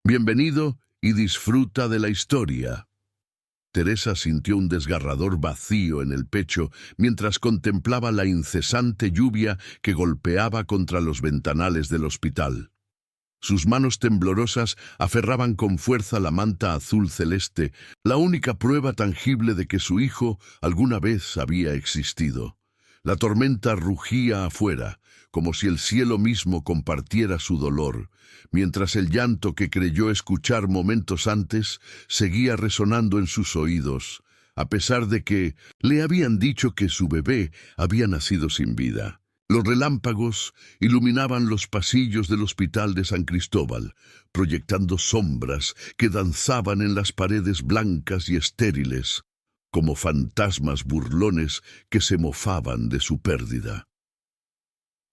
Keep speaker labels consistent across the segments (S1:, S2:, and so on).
S1: Bienvenido y disfruta de la historia. Teresa sintió un desgarrador vacío en el pecho mientras contemplaba la incesante lluvia que golpeaba contra los ventanales del hospital. Sus manos temblorosas aferraban con fuerza la manta azul celeste, la única prueba tangible de que su hijo alguna vez había existido. La tormenta rugía afuera, como si el cielo mismo compartiera su dolor, mientras el llanto que creyó escuchar momentos antes seguía resonando en sus oídos, a pesar de que le habían dicho que su bebé había nacido sin vida. Los relámpagos iluminaban los pasillos del Hospital de San Cristóbal, proyectando sombras que danzaban en las paredes blancas y estériles, como fantasmas burlones que se mofaban de su pérdida.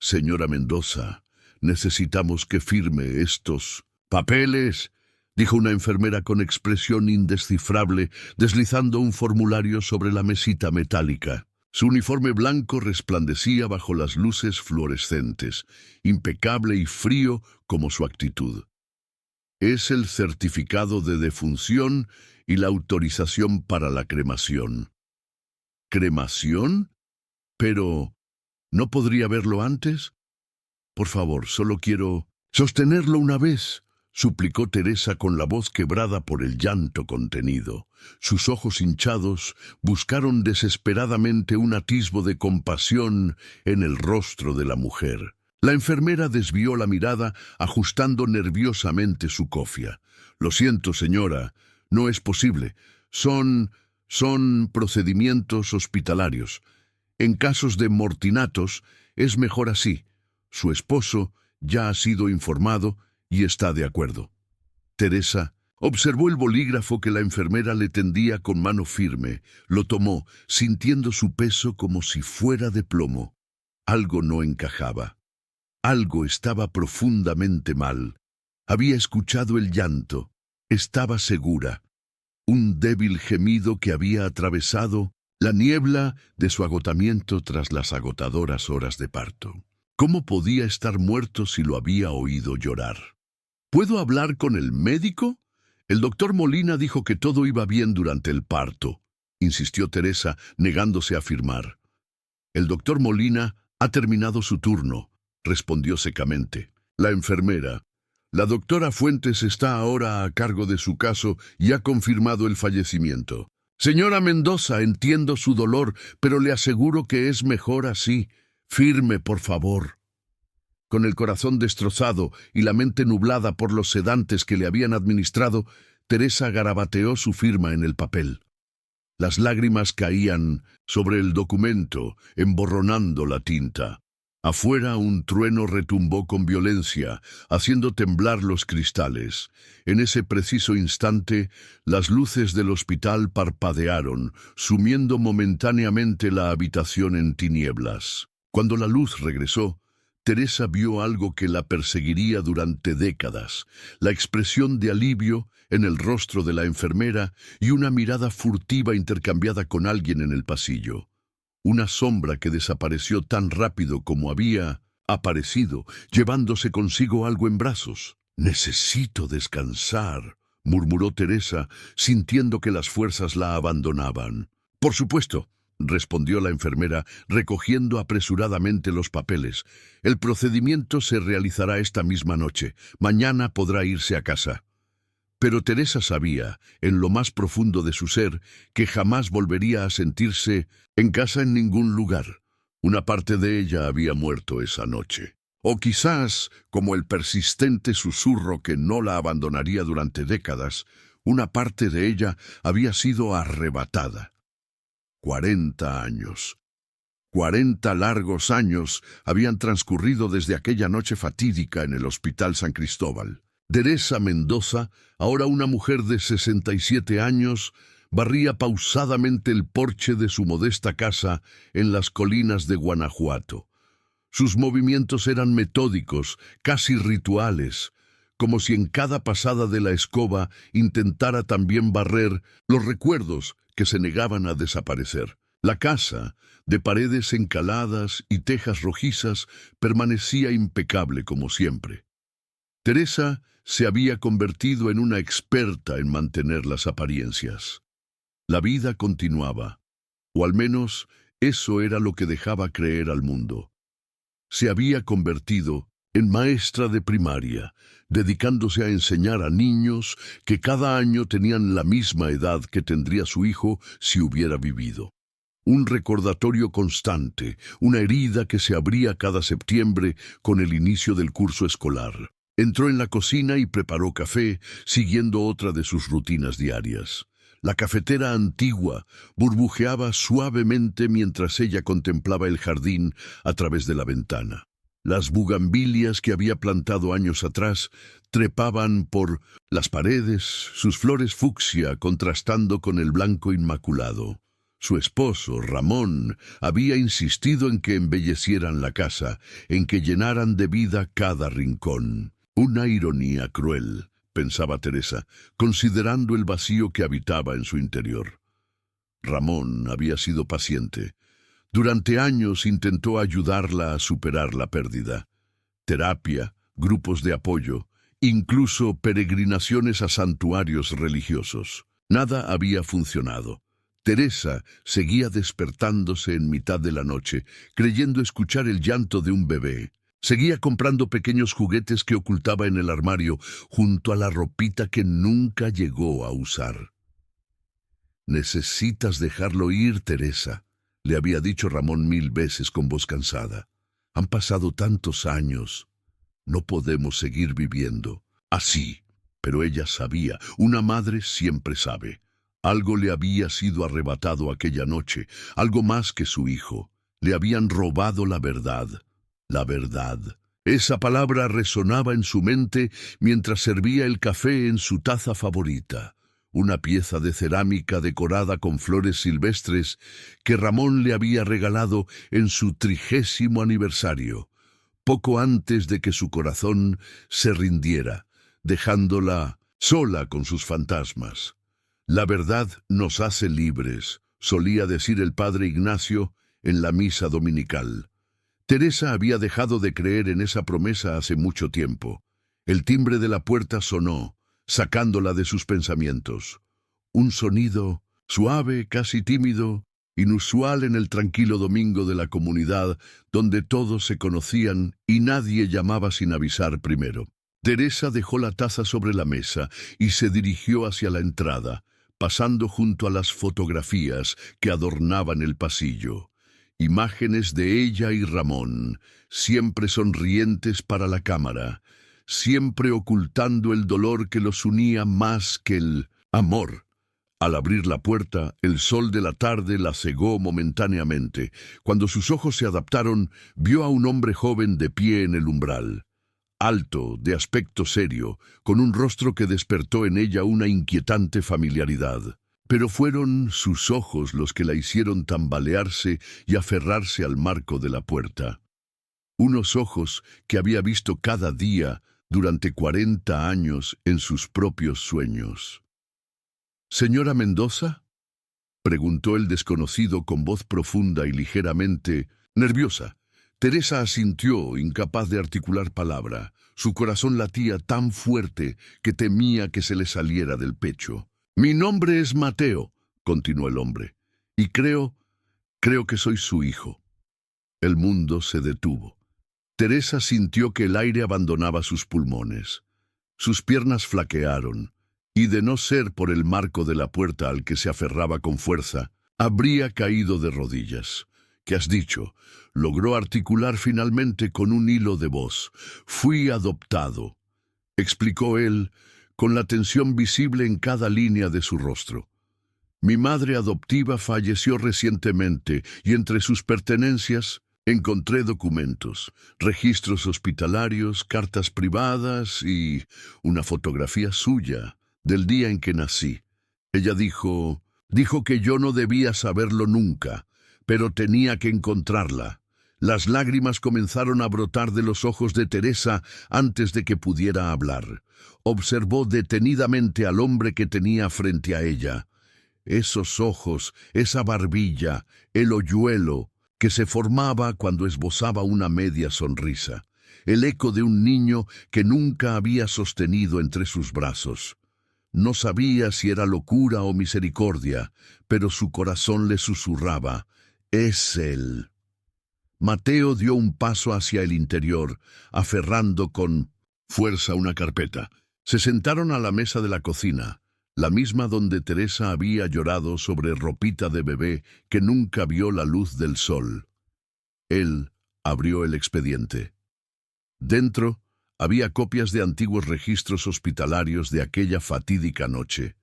S1: «Señora Mendoza, necesitamos que firme estos papeles», dijo una enfermera con expresión indescifrable, deslizando un formulario sobre la mesita metálica. Su uniforme blanco resplandecía bajo las luces fluorescentes, impecable y frío como su actitud. «Es el certificado de defunción y la autorización para la cremación». «¿Cremación? Pero ¿no podría verlo antes? Por favor, solo quiero sostenerlo una vez», suplicó Teresa con la voz quebrada por el llanto contenido. Sus ojos hinchados buscaron desesperadamente un atisbo de compasión en el rostro de la mujer. La enfermera desvió la mirada, ajustando nerviosamente su cofia. «Lo siento, señora, no es posible. Son procedimientos hospitalarios. En casos de mortinatos es mejor así. Su esposo ya ha sido informado y está de acuerdo». Teresa observó el bolígrafo que la enfermera le tendía con mano firme. Lo tomó, sintiendo su peso como si fuera de plomo. Algo no encajaba. Algo estaba profundamente mal. Había escuchado el llanto. Estaba segura. Un débil gemido que había atravesado la niebla de su agotamiento tras las agotadoras horas de parto. ¿Cómo podía estar muerto si lo había oído llorar? «¿Puedo hablar con el médico? El doctor Molina dijo que todo iba bien durante el parto», insistió Teresa, negándose a firmar. «El doctor Molina ha terminado su turno», respondió secamente. La enfermera: «La doctora Fuentes está ahora a cargo de su caso y ha confirmado el fallecimiento. Señora Mendoza, entiendo su dolor, pero le aseguro que es mejor así. Firme, por favor». Con el corazón destrozado y la mente nublada por los sedantes que le habían administrado, Teresa garabateó su firma en el papel. Las lágrimas caían sobre el documento, emborronando la tinta. Afuera un trueno retumbó con violencia, haciendo temblar los cristales. En ese preciso instante, las luces del hospital parpadearon, sumiendo momentáneamente la habitación en tinieblas. Cuando la luz regresó, Teresa vio algo que la perseguiría durante décadas: la expresión de alivio en el rostro de la enfermera y una mirada furtiva intercambiada con alguien en el pasillo. Una sombra que desapareció tan rápido como había aparecido, llevándose consigo algo en brazos. «Necesito descansar», murmuró Teresa, sintiendo que las fuerzas la abandonaban. «Por supuesto», respondió la enfermera, recogiendo apresuradamente los papeles. «El procedimiento se realizará esta misma noche. Mañana podrá irse a casa». Pero Teresa sabía, en lo más profundo de su ser, que jamás volvería a sentirse en casa en ningún lugar. Una parte de ella había muerto esa noche. O quizás, como el persistente susurro que no la abandonaría durante décadas, una parte de ella había sido arrebatada. 40 años. 40 largos años habían transcurrido desde aquella noche fatídica en el Hospital San Cristóbal. Teresa Mendoza, ahora una mujer de 67 años, barría pausadamente el porche de su modesta casa en las colinas de Guanajuato. Sus movimientos eran metódicos, casi rituales, como si en cada pasada de la escoba intentara también barrer los recuerdos que se negaban a desaparecer. La casa, de paredes encaladas y tejas rojizas, permanecía impecable como siempre. Teresa se había convertido en una experta en mantener las apariencias. La vida continuaba, o al menos eso era lo que dejaba creer al mundo. Se había convertido en maestra de primaria, dedicándose a enseñar a niños que cada año tenían la misma edad que tendría su hijo si hubiera vivido. Un recordatorio constante, una herida que se abría cada septiembre con el inicio del curso escolar. Entró en la cocina y preparó café, siguiendo otra de sus rutinas diarias. La cafetera antigua burbujeaba suavemente mientras ella contemplaba el jardín a través de la ventana. Las bugambilias que había plantado años atrás trepaban por las paredes, sus flores fucsia contrastando con el blanco inmaculado. Su esposo, Ramón, había insistido en que embellecieran la casa, en que llenaran de vida cada rincón. Una ironía cruel, pensaba Teresa, considerando el vacío que habitaba en su interior. Ramón había sido paciente. Durante años intentó ayudarla a superar la pérdida. Terapia, grupos de apoyo, incluso peregrinaciones a santuarios religiosos. Nada había funcionado. Teresa seguía despertándose en mitad de la noche, creyendo escuchar el llanto de un bebé. Seguía comprando pequeños juguetes que ocultaba en el armario, junto a la ropita que nunca llegó a usar. «Necesitas dejarlo ir, Teresa», le había dicho Ramón 1000 veces con voz cansada. «Han pasado tantos años. No podemos seguir viviendo así». Pero ella sabía, una madre siempre sabe. Algo le había sido arrebatado aquella noche, algo más que su hijo. Le habían robado la verdad. La verdad. Esa palabra resonaba en su mente mientras servía el café en su taza favorita. Una pieza de cerámica decorada con flores silvestres que Ramón le había regalado en su 30º aniversario, poco antes de que su corazón se rindiera, dejándola sola con sus fantasmas. «La verdad nos hace libres», solía decir el padre Ignacio en la misa dominical. Teresa había dejado de creer en esa promesa hace mucho tiempo. El timbre de la puerta sonó, sacándola de sus pensamientos. Un sonido suave, casi tímido, inusual en el tranquilo domingo de la comunidad, donde todos se conocían y nadie llamaba sin avisar primero. Teresa dejó la taza sobre la mesa y se dirigió hacia la entrada, pasando junto a las fotografías que adornaban el pasillo. Imágenes de ella y Ramón, siempre sonrientes para la cámara, siempre ocultando el dolor que los unía más que el amor. Al abrir la puerta, el sol de la tarde la cegó momentáneamente. Cuando sus ojos se adaptaron, vio a un hombre joven de pie en el umbral. Alto, de aspecto serio, con un rostro que despertó en ella una inquietante familiaridad. Pero fueron sus ojos los que la hicieron tambalearse y aferrarse al marco de la puerta. Unos ojos que había visto cada día durante 40 años en sus propios sueños. «¿Señora Mendoza?», preguntó el desconocido con voz profunda y ligeramente nerviosa. Teresa asintió, incapaz de articular palabra. Su corazón latía tan fuerte que temía que se le saliera del pecho. «Mi nombre es Mateo», continuó el hombre, «y creo que soy su hijo». El mundo se detuvo. Teresa sintió que el aire abandonaba sus pulmones. Sus piernas flaquearon, y de no ser por el marco de la puerta al que se aferraba con fuerza, habría caído de rodillas. «¿Qué has dicho?», logró articular finalmente con un hilo de voz. «Fui adoptado», explicó él, con la tensión visible en cada línea de su rostro. «Mi madre adoptiva falleció recientemente y entre sus pertenencias encontré documentos, registros hospitalarios, cartas privadas y una fotografía suya del día en que nací. Ella dijo que yo no debía saberlo nunca, pero tenía que encontrarla». Las lágrimas comenzaron a brotar de los ojos de Teresa antes de que pudiera hablar. Observó detenidamente al hombre que tenía frente a ella. Esos ojos, esa barbilla, el hoyuelo que se formaba cuando esbozaba una media sonrisa. el eco de un niño que nunca había sostenido entre sus brazos. No sabía si era locura o misericordia, pero su corazón le susurraba, «Es él». Mateo dio un paso hacia el interior, aferrando con fuerza una carpeta. Se sentaron a la mesa de la cocina, la misma donde Teresa había llorado sobre ropita de bebé que nunca vio la luz del sol. Él abrió el expediente. Dentro había copias de antiguos registros hospitalarios de aquella fatídica noche.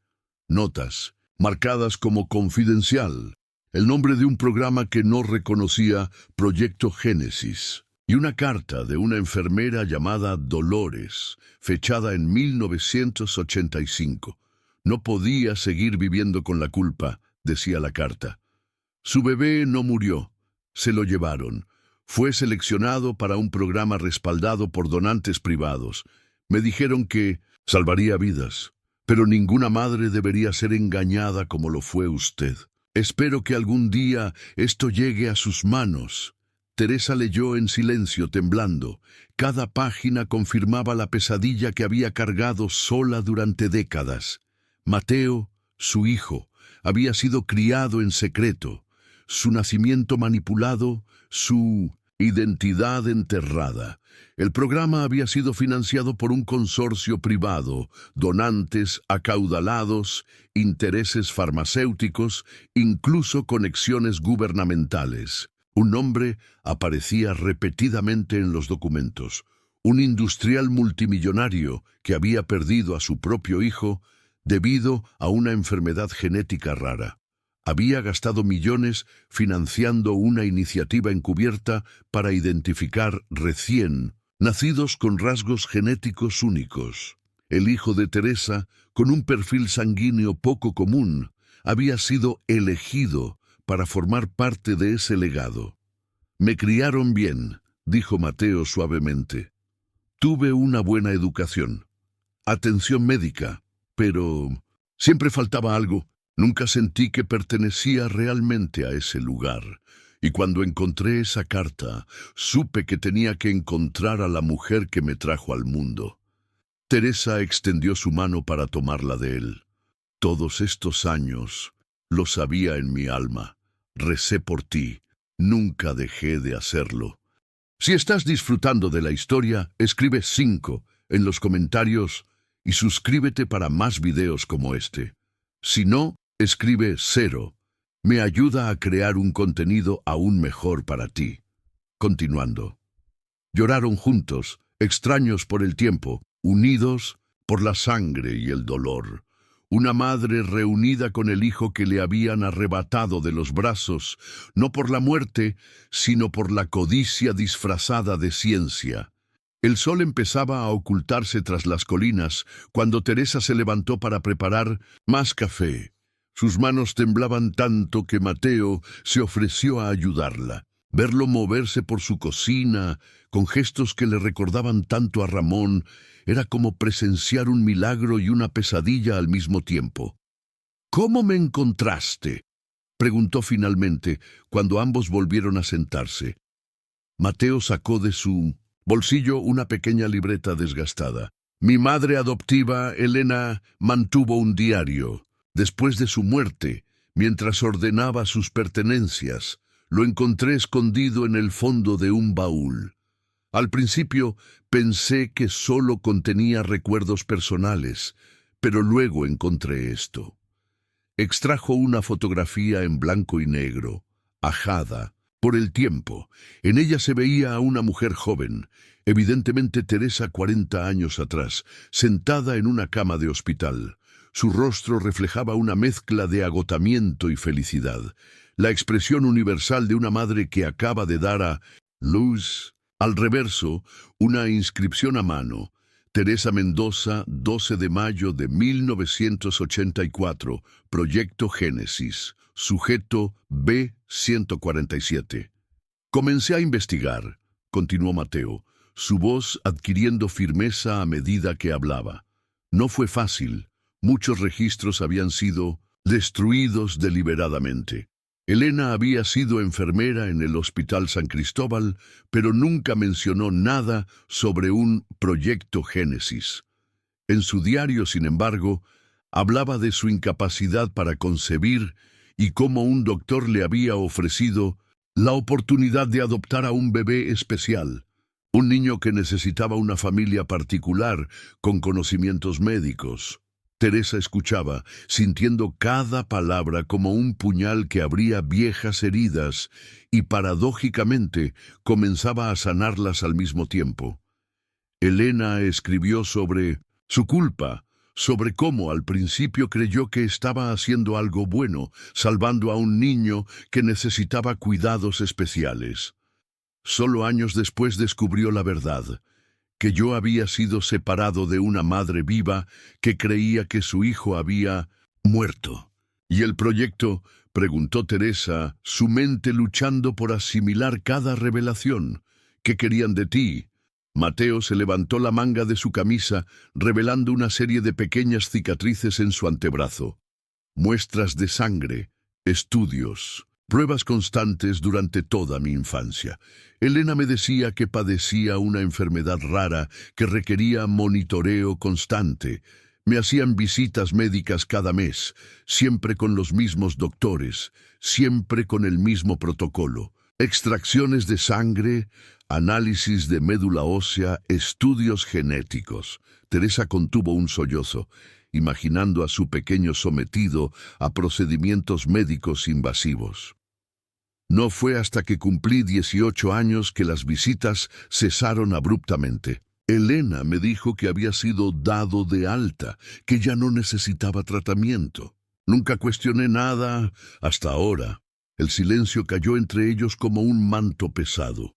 S1: Notas, marcadas como confidencial, el nombre de un programa que no reconocía, Proyecto Génesis, y una carta de una enfermera llamada Dolores, fechada en 1985. No podía seguir viviendo con la culpa, decía la carta. Su bebé no murió, se lo llevaron. Fue seleccionado para un programa respaldado por donantes privados. Me dijeron que salvaría vidas, pero ninguna madre debería ser engañada como lo fue usted. Espero que algún día esto llegue a sus manos. Teresa leyó en silencio, temblando. Cada página confirmaba la pesadilla que había cargado sola durante décadas. Mateo, su hijo, había sido criado en secreto, su nacimiento manipulado, su identidad enterrada. El programa había sido financiado por un consorcio privado, donantes acaudalados, intereses farmacéuticos, incluso conexiones gubernamentales. Un nombre aparecía repetidamente en los documentos. Un industrial multimillonario que había perdido a su propio hijo debido a una enfermedad genética rara. Había gastado millones financiando una iniciativa encubierta para identificar recién nacidos con rasgos genéticos únicos. El hijo de Teresa, con un perfil sanguíneo poco común, había sido elegido para formar parte de ese legado. «Me criaron bien», dijo Mateo suavemente. «Tuve una buena educación, atención médica, pero siempre faltaba algo. Nunca sentí que pertenecía realmente a ese lugar. Y cuando encontré esa carta, supe que tenía que encontrar a la mujer que me trajo al mundo». Teresa extendió su mano para tomarla de él. «Todos estos años lo sabía en mi alma. Recé por ti. Nunca dejé de hacerlo». Si estás disfrutando de la historia, escribe 5 en los comentarios y suscríbete para más videos como este. Si no, escribe 0. Me ayuda a crear un contenido aún mejor para ti. Continuando. Lloraron juntos, extraños por el tiempo, unidos por la sangre y el dolor. Una madre reunida con el hijo que le habían arrebatado de los brazos, no por la muerte, sino por la codicia disfrazada de ciencia. El sol empezaba a ocultarse tras las colinas cuando Teresa se levantó para preparar más café. Sus manos temblaban tanto que Mateo se ofreció a ayudarla. Verlo moverse por su cocina, con gestos que le recordaban tanto a Ramón, era como presenciar un milagro y una pesadilla al mismo tiempo. «¿Cómo me encontraste?», preguntó finalmente, cuando ambos volvieron a sentarse. Mateo sacó de su bolsillo una pequeña libreta desgastada. «Mi madre adoptiva, Elena, mantuvo un diario. Después de su muerte, mientras ordenaba sus pertenencias, lo encontré escondido en el fondo de un baúl. Al principio pensé que solo contenía recuerdos personales, pero luego encontré esto». Extrajo una fotografía en blanco y negro, ajada por el tiempo. En ella se veía a una mujer joven, evidentemente Teresa 40 años atrás, sentada en una cama de hospital. Su rostro reflejaba una mezcla de agotamiento y felicidad, la expresión universal de una madre que acaba de dar a luz. Al reverso, una inscripción a mano: Teresa Mendoza, 12 de mayo de 1984, Proyecto Génesis, sujeto B-147. «Comencé a investigar», continuó Mateo, su voz adquiriendo firmeza a medida que hablaba. «No fue fácil. Muchos registros habían sido destruidos deliberadamente. Elena había sido enfermera en el Hospital San Cristóbal, pero nunca mencionó nada sobre un proyecto Génesis. En su diario, sin embargo, hablaba de su incapacidad para concebir y cómo un doctor le había ofrecido la oportunidad de adoptar a un bebé especial, un niño que necesitaba una familia particular con conocimientos médicos. Teresa escuchaba, sintiendo cada palabra como un puñal que abría viejas heridas y paradójicamente comenzaba a sanarlas al mismo tiempo. Elena escribió sobre su culpa, sobre cómo al principio creyó que estaba haciendo algo bueno, salvando a un niño que necesitaba cuidados especiales. Solo años después descubrió la verdad, que yo había sido separado de una madre viva que creía que su hijo había muerto. ¿Y el proyecto?, preguntó Teresa, su mente luchando por asimilar cada revelación. ¿Qué querían de ti? Mateo se levantó la manga de su camisa, revelando una serie de pequeñas cicatrices en su antebrazo. Muestras de sangre, estudios, pruebas constantes durante toda mi infancia. Elena me decía que padecía una enfermedad rara que requería monitoreo constante. Me hacían visitas médicas cada mes, siempre con los mismos doctores, siempre con el mismo protocolo. Extracciones de sangre, análisis de médula ósea, estudios genéticos. Teresa contuvo un sollozo, imaginando a su pequeño sometido a procedimientos médicos invasivos. No fue hasta que cumplí 18 años que las visitas cesaron abruptamente. Elena me dijo que había sido dado de alta, que ya no necesitaba tratamiento. Nunca cuestioné nada hasta ahora. El silencio cayó entre ellos como un manto pesado.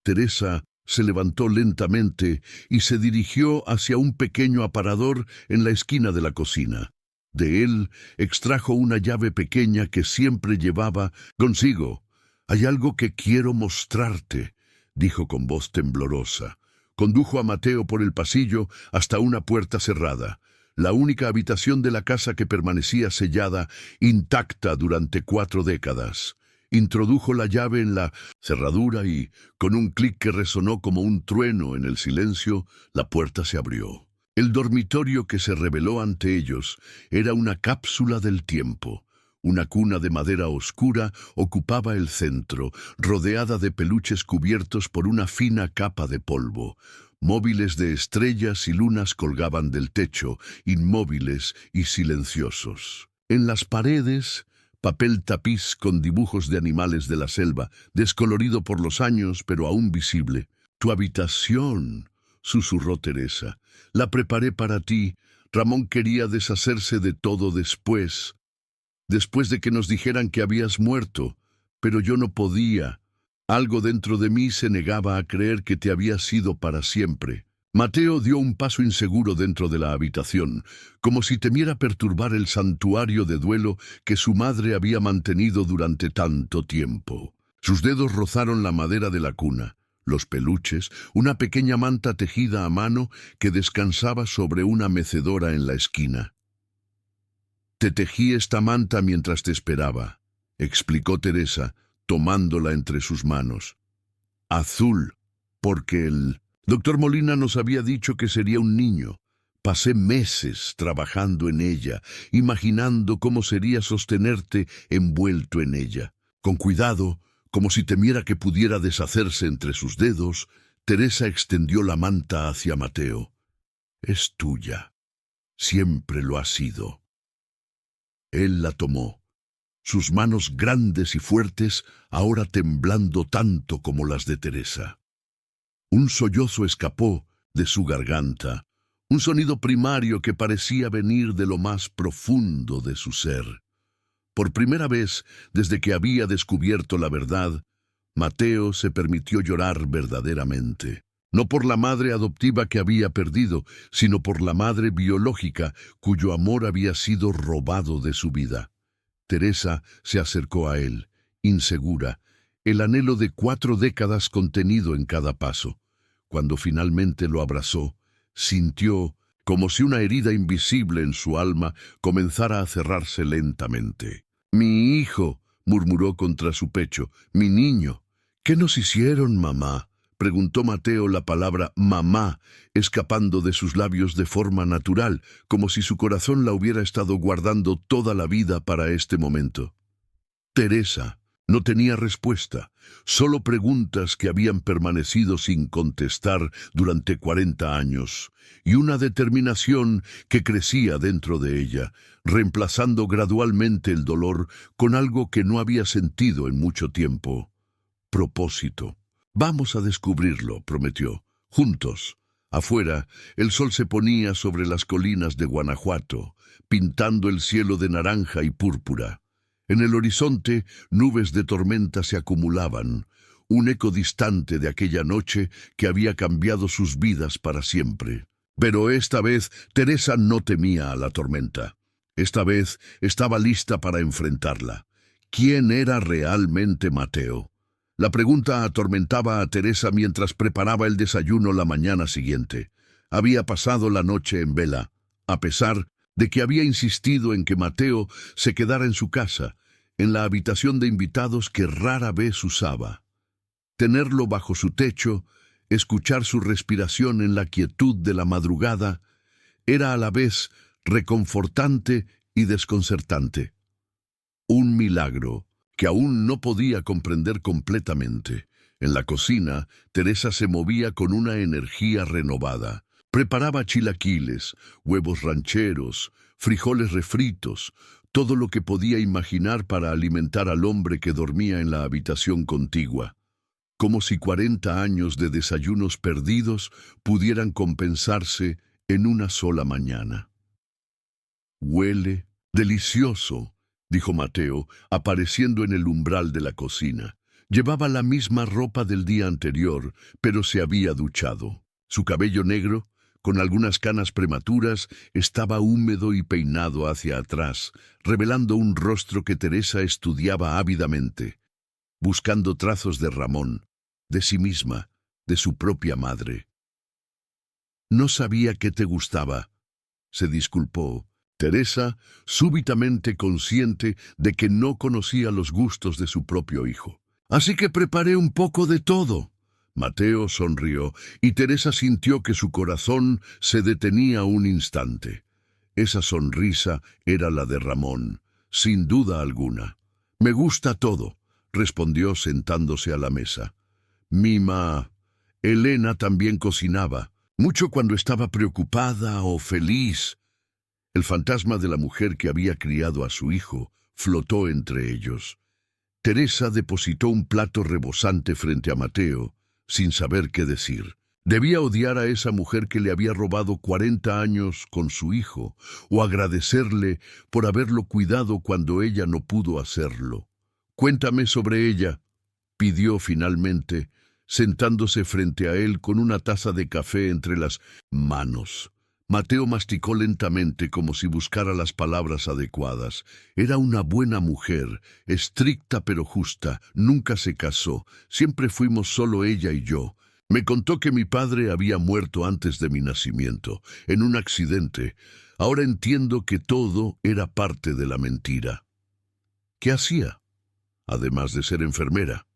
S1: Teresa se levantó lentamente y se dirigió hacia un pequeño aparador en la esquina de la cocina. De él extrajo una llave pequeña que siempre llevaba consigo. «Hay algo que quiero mostrarte», dijo con voz temblorosa. Condujo a Mateo por el pasillo hasta una puerta cerrada, la única habitación de la casa que permanecía sellada, intacta durante 4 décadas. Introdujo la llave en la cerradura y, con un clic que resonó como un trueno en el silencio, la puerta se abrió. El dormitorio que se reveló ante ellos era una cápsula del tiempo. Una cuna de madera oscura ocupaba el centro, rodeada de peluches cubiertos por una fina capa de polvo. Móviles de estrellas y lunas colgaban del techo, inmóviles y silenciosos. En las paredes, papel tapiz con dibujos de animales de la selva, descolorido por los años, pero aún visible. «Tu habitación», susurró Teresa. «La preparé para ti. Ramón quería deshacerse de todo después de que nos dijeran que habías muerto, pero yo no podía. Algo dentro de mí se negaba a creer que te habías sido para siempre». Mateo dio un paso inseguro dentro de la habitación, como si temiera perturbar el santuario de duelo que su madre había mantenido durante tanto tiempo. Sus dedos rozaron la madera de la cuna, los peluches, una pequeña manta tejida a mano que descansaba sobre una mecedora en la esquina. «Te tejí esta manta mientras te esperaba», explicó Teresa, tomándola entre sus manos. «Azul, porque el doctor Molina nos había dicho que sería un niño. Pasé meses trabajando en ella, imaginando cómo sería sostenerte envuelto en ella. Con cuidado, como si temiera que pudiera deshacerse entre sus dedos, Teresa extendió la manta hacia Mateo. «Es tuya. Siempre lo ha sido». Él la tomó, sus manos grandes y fuertes, ahora temblando tanto como las de Teresa. Un sollozo escapó de su garganta, un sonido primario que parecía venir de lo más profundo de su ser. Por primera vez, desde que había descubierto la verdad, Mateo se permitió llorar verdaderamente. No por la madre adoptiva que había perdido, sino por la madre biológica cuyo amor había sido robado de su vida. Teresa se acercó a él, insegura, el anhelo de 4 décadas contenido en cada paso. Cuando finalmente lo abrazó, sintió como si una herida invisible en su alma comenzara a cerrarse lentamente. «Mi hijo», murmuró contra su pecho. «Mi niño». «¿Qué nos hicieron, mamá?», preguntó Mateo, la palabra mamá escapando de sus labios de forma natural, como si su corazón la hubiera estado guardando toda la vida para este momento. Teresa no tenía respuesta, solo preguntas que habían permanecido sin contestar durante 40 años, y una determinación que crecía dentro de ella, reemplazando gradualmente el dolor con algo que no había sentido en mucho tiempo. Propósito. «Vamos a descubrirlo», prometió. «Juntos». Afuera, el sol se ponía sobre las colinas de Guanajuato, pintando el cielo de naranja y púrpura. En el horizonte, nubes de tormenta se acumulaban, un eco distante de aquella noche que había cambiado sus vidas para siempre. Pero esta vez Teresa no temía a la tormenta. Esta vez estaba lista para enfrentarla. ¿Quién era realmente Mateo? La pregunta atormentaba a Teresa mientras preparaba el desayuno la mañana siguiente. Había pasado la noche en vela, a pesar de que había insistido en que Mateo se quedara en su casa, en la habitación de invitados que rara vez usaba. Tenerlo bajo su techo, escuchar su respiración en la quietud de la madrugada, era a la vez reconfortante y desconcertante. Un milagro que aún no podía comprender completamente. En la cocina, Teresa se movía con una energía renovada. Preparaba chilaquiles, huevos rancheros, frijoles refritos, todo lo que podía imaginar para alimentar al hombre que dormía en la habitación contigua. Como si 40 años de desayunos perdidos pudieran compensarse en una sola mañana. «Huele delicioso», dijo Mateo, apareciendo en el umbral de la cocina. Llevaba la misma ropa del día anterior, pero se había duchado. Su cabello negro, con algunas canas prematuras, estaba húmedo y peinado hacia atrás, revelando un rostro que Teresa estudiaba ávidamente, buscando trazos de Ramón, de sí misma, de su propia madre. «No sabía que te gustaba», se disculpó. Teresa, súbitamente consciente de que no conocía los gustos de su propio hijo. «Así que preparé un poco de todo». Mateo sonrió, y Teresa sintió que su corazón se detenía un instante. Esa sonrisa era la de Ramón, sin duda alguna. «Me gusta todo», respondió sentándose a la mesa. Elena también cocinaba, mucho cuando estaba preocupada o feliz. El fantasma de la mujer que había criado a su hijo flotó entre ellos. Teresa depositó un plato rebosante frente a Mateo, sin saber qué decir. Debía odiar a esa mujer que le había robado 40 años con su hijo, o agradecerle por haberlo cuidado cuando ella no pudo hacerlo. «Cuéntame sobre ella», pidió finalmente, sentándose frente a él con una taza de café entre las manos. Mateo masticó lentamente como si buscara las palabras adecuadas. Era una buena mujer, estricta pero justa, nunca se casó, siempre fuimos solo ella y yo. Me contó que mi padre había muerto antes de mi nacimiento, en un accidente. Ahora entiendo que todo era parte de la mentira. «¿Qué hacía, además de ser enfermera?»,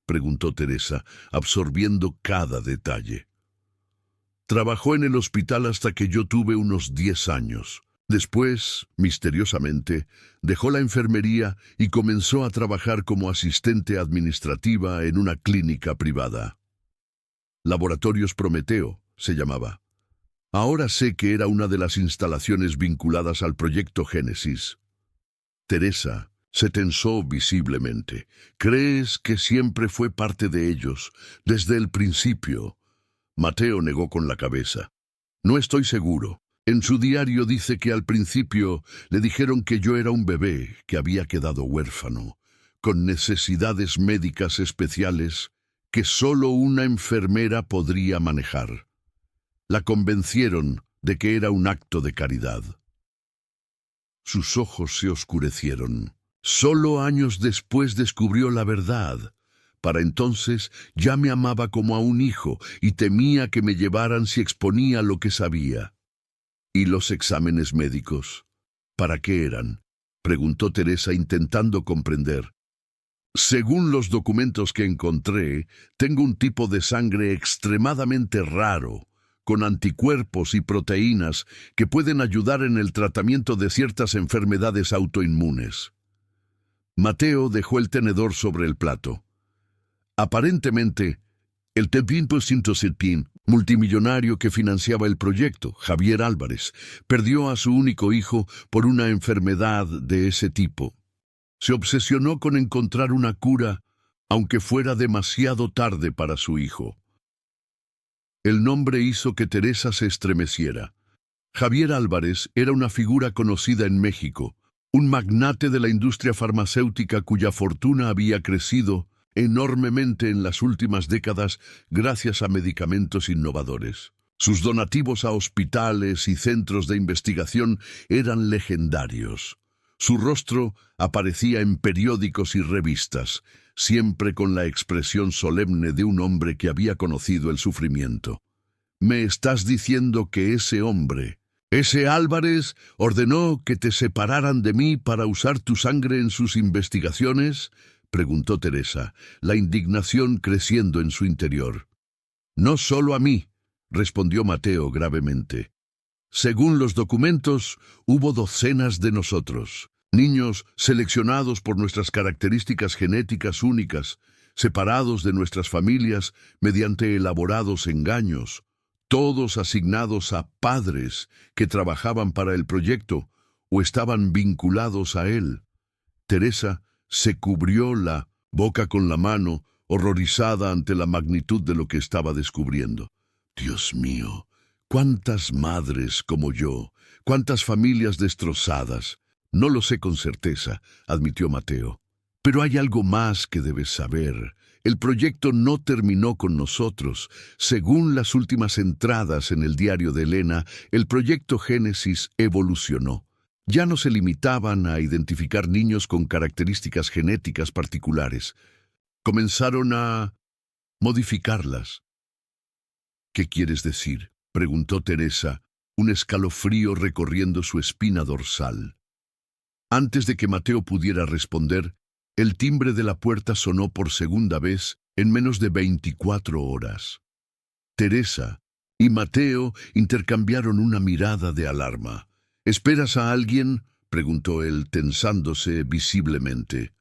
S1: preguntó Teresa, absorbiendo cada detalle. «Trabajó en el hospital hasta que yo tuve unos 10 años. Después, misteriosamente, dejó la enfermería y comenzó a trabajar como asistente administrativa en una clínica privada. Laboratorios Prometeo se llamaba. Ahora sé que era una de las instalaciones vinculadas al proyecto Génesis». Teresa se tensó visiblemente. «¿Crees que siempre fue parte de ellos, desde el principio?». Mateo negó con la cabeza. «No estoy seguro. En su diario dice que al principio le dijeron que yo era un bebé que había quedado huérfano, con necesidades médicas especiales que solo una enfermera podría manejar. La convencieron de que era un acto de caridad». Sus ojos se oscurecieron. Solo años después descubrió la verdad. Para entonces ya me amaba como a un hijo y temía que me llevaran si exponía lo que sabía. «¿Y los exámenes médicos? ¿Para qué eran?», preguntó Teresa intentando comprender. Según los documentos que encontré, tengo un tipo de sangre extremadamente raro, con anticuerpos y proteínas que pueden ayudar en el tratamiento de ciertas enfermedades autoinmunes. Mateo dejó el tenedor sobre el plato. Aparentemente, el Tepin multimillonario que financiaba el proyecto, Javier Álvarez, perdió a su único hijo por una enfermedad de ese tipo. Se obsesionó con encontrar una cura, aunque fuera demasiado tarde para su hijo. El nombre hizo que Teresa se estremeciera. Javier Álvarez era una figura conocida en México, un magnate de la industria farmacéutica cuya fortuna había crecido enormemente en las últimas décadas gracias a medicamentos innovadores. Sus donativos a hospitales y centros de investigación eran legendarios. Su rostro aparecía en periódicos y revistas, siempre con la expresión solemne de un hombre que había conocido el sufrimiento. ¿Me estás diciendo que ese hombre, ese Álvarez, ordenó que te separaran de mí para usar tu sangre en sus investigaciones?, preguntó Teresa, la indignación creciendo en su interior. No solo a mí, respondió Mateo gravemente. Según los documentos, hubo docenas de nosotros, niños seleccionados por nuestras características genéticas únicas, separados de nuestras familias mediante elaborados engaños, todos asignados a padres que trabajaban para el proyecto o estaban vinculados a él. Teresa se cubrió la boca con la mano, horrorizada ante la magnitud de lo que estaba descubriendo. Dios mío, cuántas madres como yo, cuántas familias destrozadas. No lo sé con certeza, admitió Mateo. Pero hay algo más que debes saber. El proyecto no terminó con nosotros. Según las últimas entradas en el diario de Elena, el proyecto Génesis evolucionó. Ya no se limitaban a identificar niños con características genéticas particulares. Comenzaron a modificarlas. ¿Qué quieres decir?, preguntó Teresa, un escalofrío recorriendo su espina dorsal. Antes de que Mateo pudiera responder, el timbre de la puerta sonó por segunda vez en menos de 24 horas. Teresa y Mateo intercambiaron una mirada de alarma. ¿Esperas a alguien?, preguntó él, tensándose visiblemente.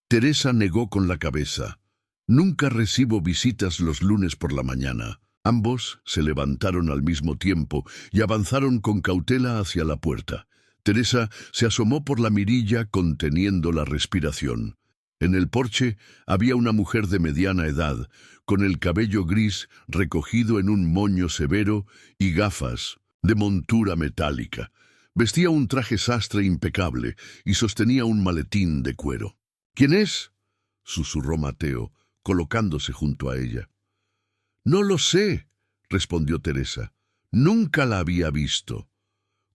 S1: Teresa negó con la cabeza. Nunca recibo visitas los lunes por la mañana. Ambos se levantaron al mismo tiempo y avanzaron con cautela hacia la puerta. Teresa se asomó por la mirilla conteniendo la respiración. En el porche había una mujer de mediana edad, con el cabello gris recogido en un moño severo y gafas de montura metálica. Vestía un traje sastre impecable y sostenía un maletín de cuero. ¿Quién es?, susurró Mateo, colocándose junto a ella. No lo sé, respondió Teresa. Nunca la había visto.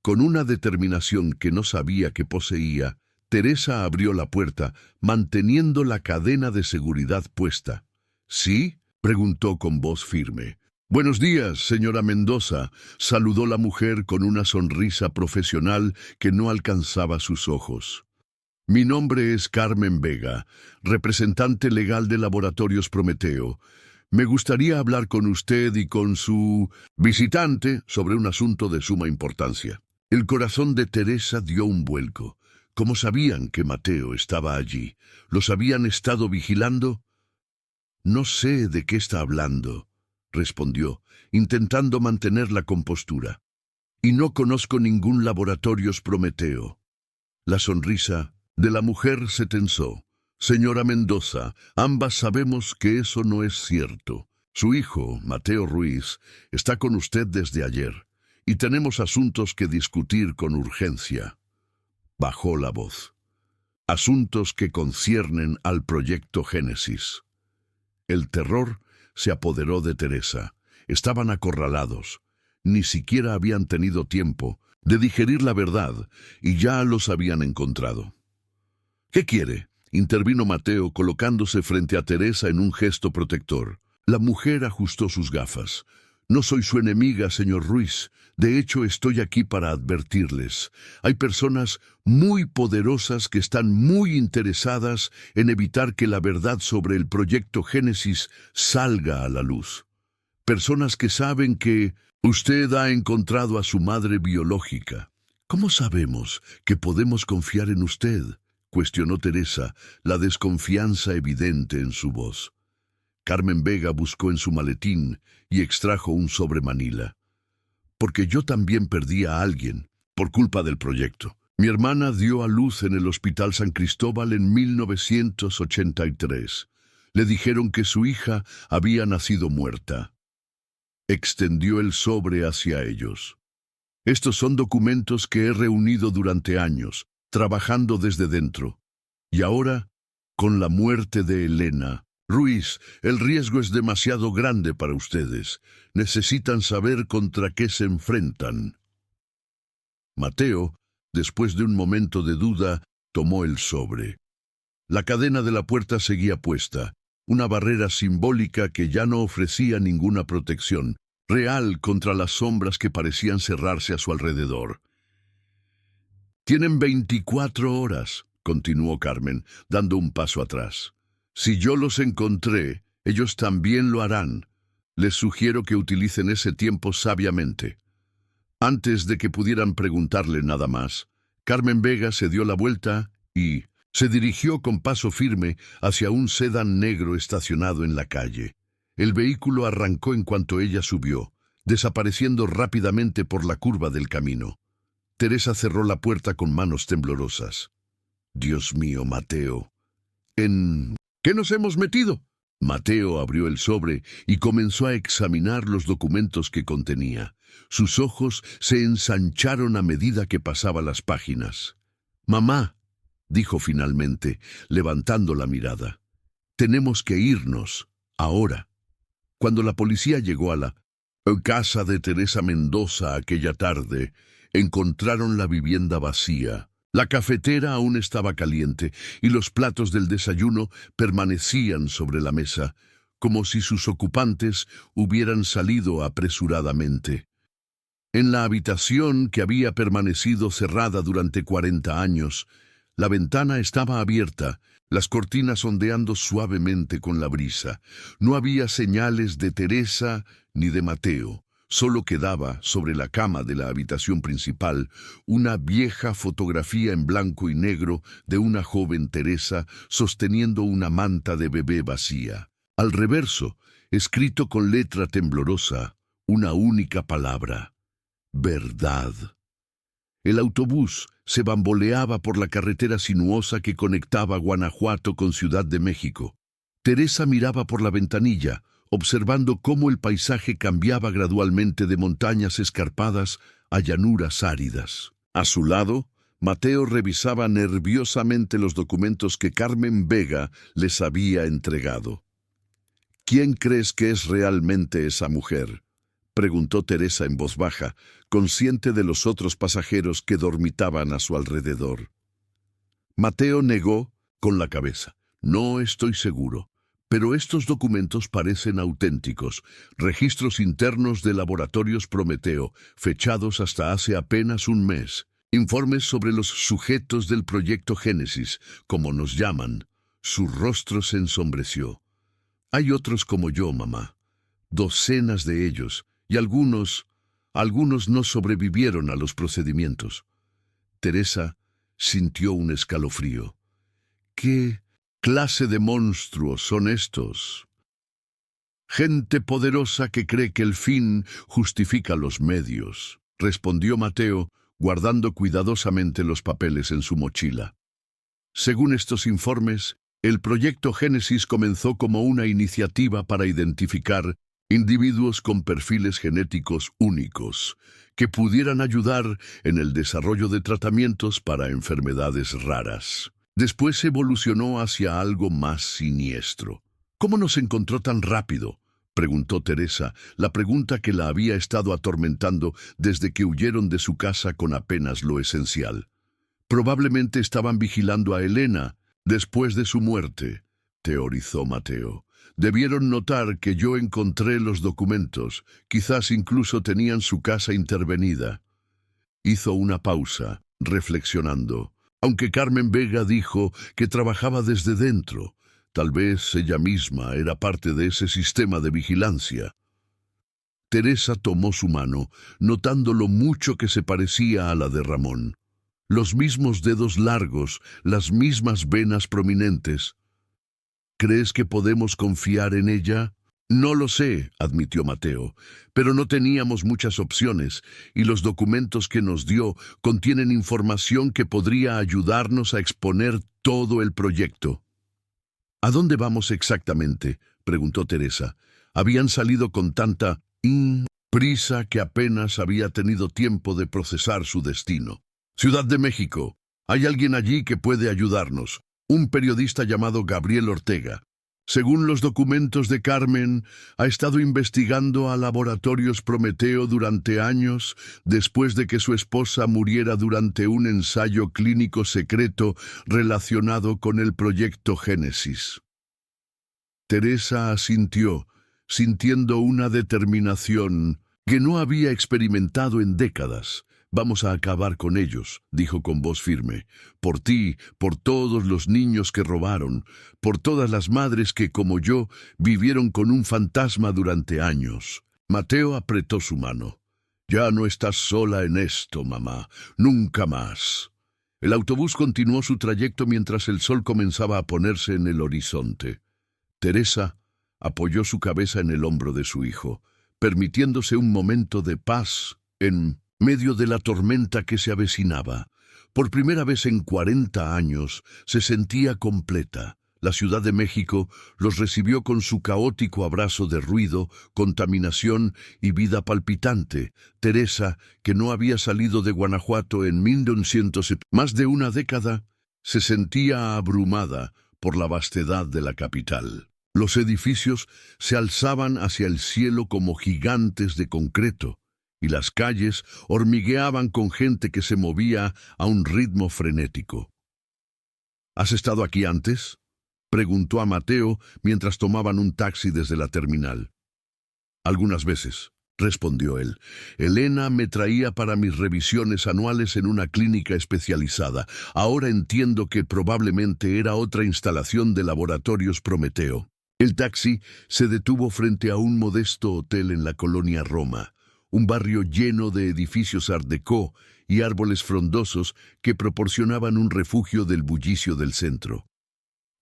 S1: Con una determinación que no sabía que poseía, Teresa abrió la puerta, manteniendo la cadena de seguridad puesta. ¿Sí?, preguntó con voz firme. Buenos días, señora Mendoza, saludó la mujer con una sonrisa profesional que no alcanzaba sus ojos. Mi nombre es Carmen Vega, representante legal de Laboratorios Prometeo. Me gustaría hablar con usted y con su visitante sobre un asunto de suma importancia. El corazón de Teresa dio un vuelco. ¿Cómo sabían que Mateo estaba allí? ¿Los habían estado vigilando? No sé de qué está hablando, respondió, intentando mantener la compostura. Y no conozco ningún Laboratorios Prometeo. La sonrisa de la mujer se tensó. Señora Mendoza, ambas sabemos que eso no es cierto. Su hijo, Mateo Ruiz, está con usted desde ayer, y tenemos asuntos que discutir con urgencia. Bajó la voz. Asuntos que conciernen al proyecto Génesis. El terror se apoderó de Teresa. Estaban acorralados. Ni siquiera habían tenido tiempo de digerir la verdad y ya los habían encontrado. ¿Qué quiere?, intervino Mateo colocándose frente a Teresa en un gesto protector. La mujer ajustó sus gafas. No soy su enemiga, señor Ruiz. De hecho, estoy aquí para advertirles. Hay personas muy poderosas que están muy interesadas en evitar que la verdad sobre el proyecto Génesis salga a la luz. Personas que saben que usted ha encontrado a su madre biológica. ¿Cómo sabemos que podemos confiar en usted?, cuestionó Teresa, la desconfianza evidente en su voz. Carmen Vega buscó en su maletín y extrajo un sobre manila. Porque yo también perdí a alguien por culpa del proyecto. Mi hermana dio a luz en el Hospital San Cristóbal en 1983. Le dijeron que su hija había nacido muerta. Extendió el sobre hacia ellos. Estos son documentos que he reunido durante años, trabajando desde dentro. Y ahora, con la muerte de Elena, Ruiz, el riesgo es demasiado grande para ustedes. Necesitan saber contra qué se enfrentan. Mateo, después de un momento de duda, tomó el sobre. La cadena de la puerta seguía puesta, una barrera simbólica que ya no ofrecía ninguna protección, real contra las sombras que parecían cerrarse a su alrededor. Tienen 24 horas, continuó Carmen, dando un paso atrás. Si yo los encontré, ellos también lo harán. Les sugiero que utilicen ese tiempo sabiamente. Antes de que pudieran preguntarle nada más, Carmen Vega se dio la vuelta y se dirigió con paso firme hacia un sedán negro estacionado en la calle. El vehículo arrancó en cuanto ella subió, desapareciendo rápidamente por la curva del camino. Teresa cerró la puerta con manos temblorosas. Dios mío, Mateo. ¿En qué nos hemos metido? Mateo abrió el sobre y comenzó a examinar los documentos que contenía. Sus ojos se ensancharon a medida que pasaba las páginas. Mamá, dijo finalmente, levantando la mirada. Tenemos que irnos, ahora. Cuando la policía llegó a la casa de Teresa Mendoza aquella tarde, encontraron la vivienda vacía. La cafetera aún estaba caliente y los platos del desayuno permanecían sobre la mesa, como si sus ocupantes hubieran salido apresuradamente. En la habitación que había permanecido cerrada durante 40 años, la ventana estaba abierta, las cortinas ondeando suavemente con la brisa. No había señales de Teresa ni de Mateo. Solo quedaba, sobre la cama de la habitación principal, una vieja fotografía en blanco y negro de una joven Teresa sosteniendo una manta de bebé vacía. Al reverso, escrito con letra temblorosa, una única palabra: verdad. El autobús se bamboleaba por la carretera sinuosa que conectaba Guanajuato con Ciudad de México. Teresa miraba por la ventanilla, observando cómo el paisaje cambiaba gradualmente de montañas escarpadas a llanuras áridas. A su lado, Mateo revisaba nerviosamente los documentos que Carmen Vega les había entregado. ¿Quién crees que es realmente esa mujer?, preguntó Teresa en voz baja, consciente de los otros pasajeros que dormitaban a su alrededor. Mateo negó con la cabeza. No estoy seguro. Pero estos documentos parecen auténticos, registros internos de laboratorios Prometeo, fechados hasta hace apenas un mes, informes sobre los sujetos del proyecto Génesis, como nos llaman. Su rostro se ensombreció. Hay otros como yo, mamá, docenas de ellos, y algunos no sobrevivieron a los procedimientos. Teresa sintió un escalofrío. ¿Qué clase de monstruos son estos? Gente poderosa que cree que el fin justifica los medios, respondió Mateo, guardando cuidadosamente los papeles en su mochila. Según estos informes, el proyecto Génesis comenzó como una iniciativa para identificar individuos con perfiles genéticos únicos, que pudieran ayudar en el desarrollo de tratamientos para enfermedades raras. Después evolucionó hacia algo más siniestro. ¿Cómo nos encontró tan rápido?, preguntó Teresa, la pregunta que la había estado atormentando desde que huyeron de su casa con apenas lo esencial. Probablemente estaban vigilando a Elena después de su muerte. teorizó Mateo. Debieron notar que yo encontré los documentos. Quizás incluso tenían su casa intervenida. Hizo una pausa, reflexionando. Aunque Carmen Vega dijo que trabajaba desde dentro, tal vez ella misma era parte de ese sistema de vigilancia. Teresa tomó su mano, notando lo mucho que se parecía a la de Ramón. Los mismos dedos largos, las mismas venas prominentes. ¿Crees que podemos confiar en ella? No lo sé, admitió Mateo, pero no teníamos muchas opciones, y los documentos que nos dio contienen información que podría ayudarnos a exponer todo el proyecto. ¿A dónde vamos exactamente?, preguntó Teresa. Habían salido con tanta prisa que apenas había tenido tiempo de procesar su destino. Ciudad de México. Hay alguien allí que puede ayudarnos. Un periodista llamado Gabriel Ortega. Según los documentos de Carmen, ha estado investigando a Laboratorios Prometeo durante años, después de que su esposa muriera durante un ensayo clínico secreto relacionado con el proyecto Génesis. Teresa asintió, sintiendo una determinación que no había experimentado en décadas. Vamos a acabar con ellos, dijo con voz firme. Por ti, por todos los niños que robaron, por todas las madres que, como yo, vivieron con un fantasma durante años. Mateo apretó su mano. Ya no estás sola en esto, mamá. Nunca más. El autobús continuó su trayecto mientras el sol comenzaba a ponerse en el horizonte. Teresa apoyó su cabeza en el hombro de su hijo, permitiéndose un momento de paz en medio de la tormenta que se avecinaba. Por primera vez en 40 años se sentía completa. La Ciudad de México los recibió con su caótico abrazo de ruido, contaminación y vida palpitante. Teresa, que no había salido de Guanajuato en 1900, más de una década, se sentía abrumada por la vastedad de la capital. Los edificios se alzaban hacia el cielo como gigantes de concreto, y las calles hormigueaban con gente que se movía a un ritmo frenético. ¿Has estado aquí antes?, preguntó a Mateo mientras tomaban un taxi desde la terminal. Algunas veces, respondió él. Elena me traía para mis revisiones anuales en una clínica especializada. Ahora entiendo que probablemente era otra instalación de Laboratorios Prometeo. El taxi se detuvo frente a un modesto hotel en la colonia Roma, un barrio lleno de edificios art déco y árboles frondosos que proporcionaban un refugio del bullicio del centro.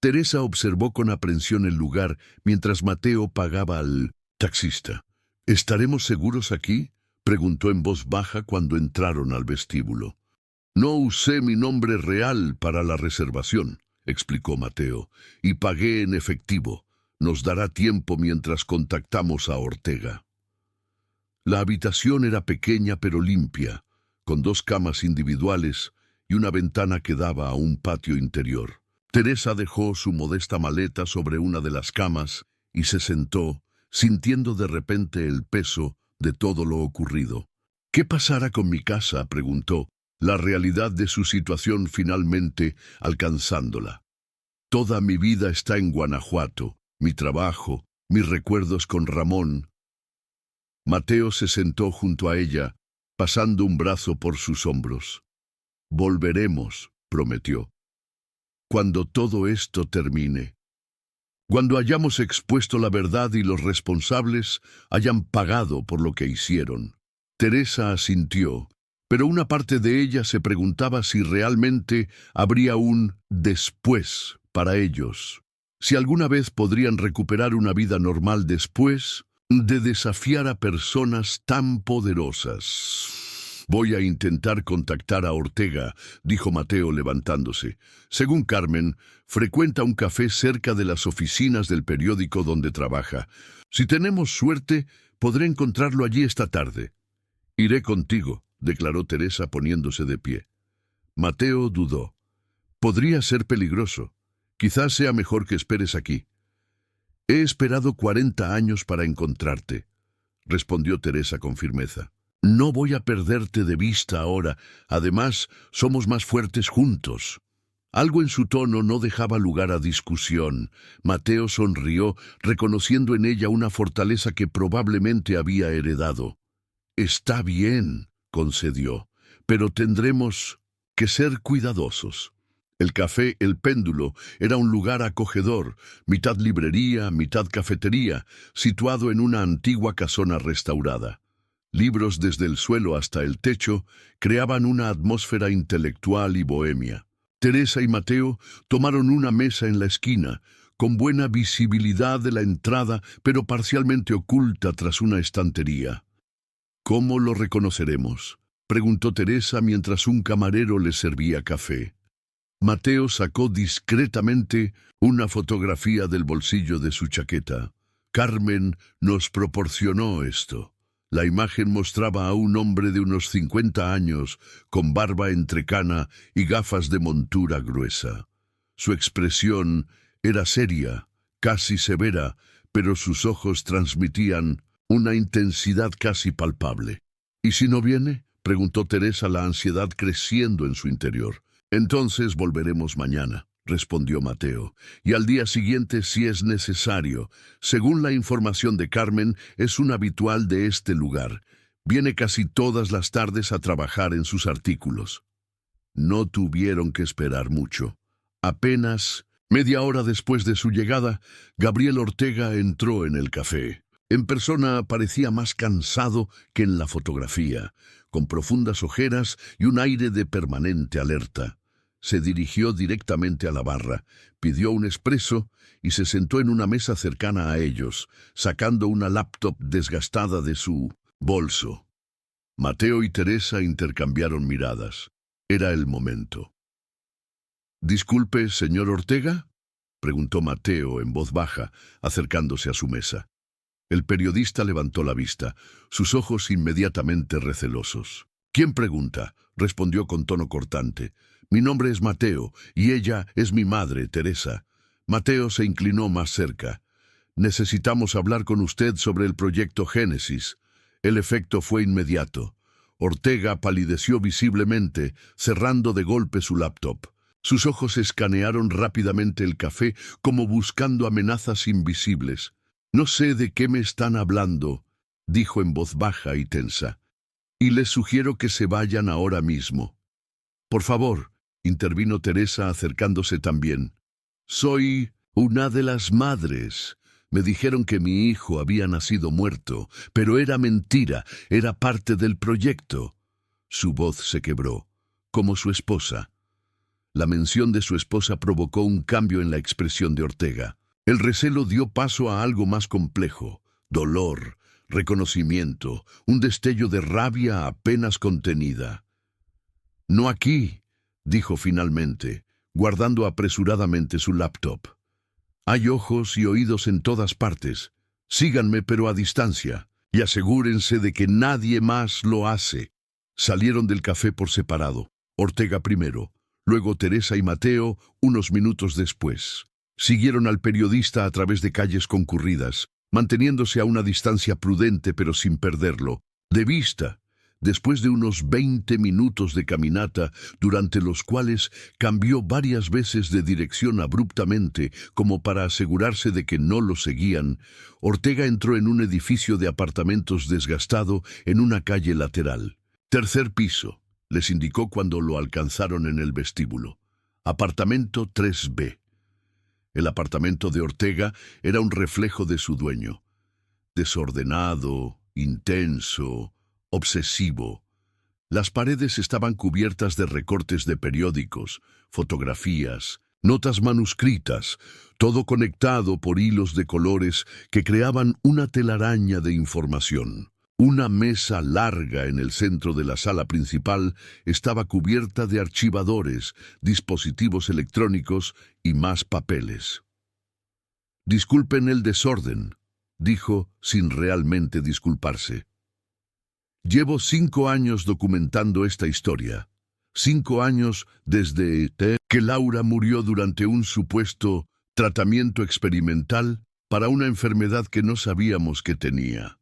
S1: Teresa observó con aprensión el lugar mientras Mateo pagaba al taxista. ¿Estaremos seguros aquí?, preguntó en voz baja cuando entraron al vestíbulo. No usé mi nombre real para la reservación, explicó Mateo, y pagué en efectivo. Nos dará tiempo mientras contactamos a Ortega. La habitación era pequeña pero limpia, con 2 camas individuales y una ventana que daba a un patio interior. Teresa dejó su modesta maleta sobre una de las camas y se sentó, sintiendo de repente el peso de todo lo ocurrido. ¿Qué pasará con mi casa?, preguntó, la realidad de su situación finalmente alcanzándola. Toda mi vida está en Guanajuato, mi trabajo, mis recuerdos con Ramón. Mateo se sentó junto a ella, pasando un brazo por sus hombros. Volveremos, prometió. Cuando todo esto termine. Cuando hayamos expuesto la verdad y los responsables hayan pagado por lo que hicieron. Teresa asintió, pero una parte de ella se preguntaba si realmente habría un después para ellos. Si alguna vez podrían recuperar una vida normal después de desafiar a personas tan poderosas. Voy a intentar contactar a Ortega, dijo Mateo levantándose. Según Carmen, frecuenta un café cerca de las oficinas del periódico donde trabaja. Si tenemos suerte, podré encontrarlo allí esta tarde. Iré contigo, declaró Teresa poniéndose de pie. Mateo dudó. Podría ser peligroso. Quizás sea mejor que esperes aquí. He esperado 40 años para encontrarte, respondió Teresa con firmeza. No voy a perderte de vista ahora. Además, somos más fuertes juntos. Algo en su tono no dejaba lugar a discusión. Mateo sonrió, reconociendo en ella una fortaleza que probablemente había heredado. «Está bien», concedió, «pero tendremos que ser cuidadosos». El café El Péndulo era un lugar acogedor, mitad librería, mitad cafetería, situado en una antigua casona restaurada. Libros desde el suelo hasta el techo creaban una atmósfera intelectual y bohemia. Teresa y Mateo tomaron una mesa en la esquina, con buena visibilidad de la entrada, pero parcialmente oculta tras una estantería. «¿Cómo lo reconoceremos?», preguntó Teresa mientras un camarero le servía café. Mateo sacó discretamente una fotografía del bolsillo de su chaqueta. «Carmen nos proporcionó esto». La imagen mostraba a un hombre de unos 50 años, con barba entrecana y gafas de montura gruesa. Su expresión era seria, casi severa, pero sus ojos transmitían una intensidad casi palpable. «¿Y si no viene?», preguntó Teresa, la ansiedad creciendo en su interior. «Entonces volveremos mañana», respondió Mateo, «y al día siguiente si es necesario. Según la información de Carmen, es un habitual de este lugar. Viene casi todas las tardes a trabajar en sus artículos». No tuvieron que esperar mucho. Apenas media hora después de su llegada, Gabriel Ortega entró en el café. En persona parecía más cansado que en la fotografía, con profundas ojeras y un aire de permanente alerta. Se dirigió directamente a la barra, pidió un espresso y se sentó en una mesa cercana a ellos, sacando una laptop desgastada de su bolso. Mateo y Teresa intercambiaron miradas. Era el momento. «Disculpe, señor Ortega», preguntó Mateo en voz baja, acercándose a su mesa. El periodista levantó la vista, sus ojos inmediatamente recelosos. «¿Quién pregunta?», respondió con tono cortante. «Mi nombre es Mateo, y ella es mi madre, Teresa». Mateo se inclinó más cerca. «Necesitamos hablar con usted sobre el proyecto Génesis». El efecto fue inmediato. Ortega palideció visiblemente, cerrando de golpe su laptop. Sus ojos escanearon rápidamente el café como buscando amenazas invisibles. «No sé de qué me están hablando», dijo en voz baja y tensa. «Y les sugiero que se vayan ahora mismo». «Por favor», intervino Teresa acercándose también. «Soy una de las madres. Me dijeron que mi hijo había nacido muerto, pero era mentira, era parte del proyecto». Su voz se quebró, como su esposa. La mención de su esposa provocó un cambio en la expresión de Ortega. El recelo dio paso a algo más complejo: dolor, reconocimiento, un destello de rabia apenas contenida. «No aquí», dijo finalmente, guardando apresuradamente su laptop. «Hay ojos y oídos en todas partes. Síganme, pero a distancia, y asegúrense de que nadie más lo hace». Salieron del café por separado, Ortega primero, luego Teresa y Mateo unos minutos después. Siguieron al periodista a través de calles concurridas, manteniéndose a una distancia prudente pero sin perderlo de vista. Después de unos 20 minutos de caminata, durante los cuales cambió varias veces de dirección abruptamente como para asegurarse de que no lo seguían, Ortega entró en un edificio de apartamentos desgastado en una calle lateral. «Tercer piso», les indicó cuando lo alcanzaron en el vestíbulo. «Apartamento 3B». El apartamento de Ortega era un reflejo de su dueño. Desordenado, intenso, obsesivo. Las paredes estaban cubiertas de recortes de periódicos, fotografías, notas manuscritas, todo conectado por hilos de colores que creaban una telaraña de información. Una mesa larga en el centro de la sala principal estaba cubierta de archivadores, dispositivos electrónicos y más papeles. «Disculpen el desorden», dijo sin realmente disculparse. «Llevo 5 años documentando esta historia. 5 años desde que Laura murió durante un supuesto tratamiento experimental para una enfermedad que no sabíamos que tenía».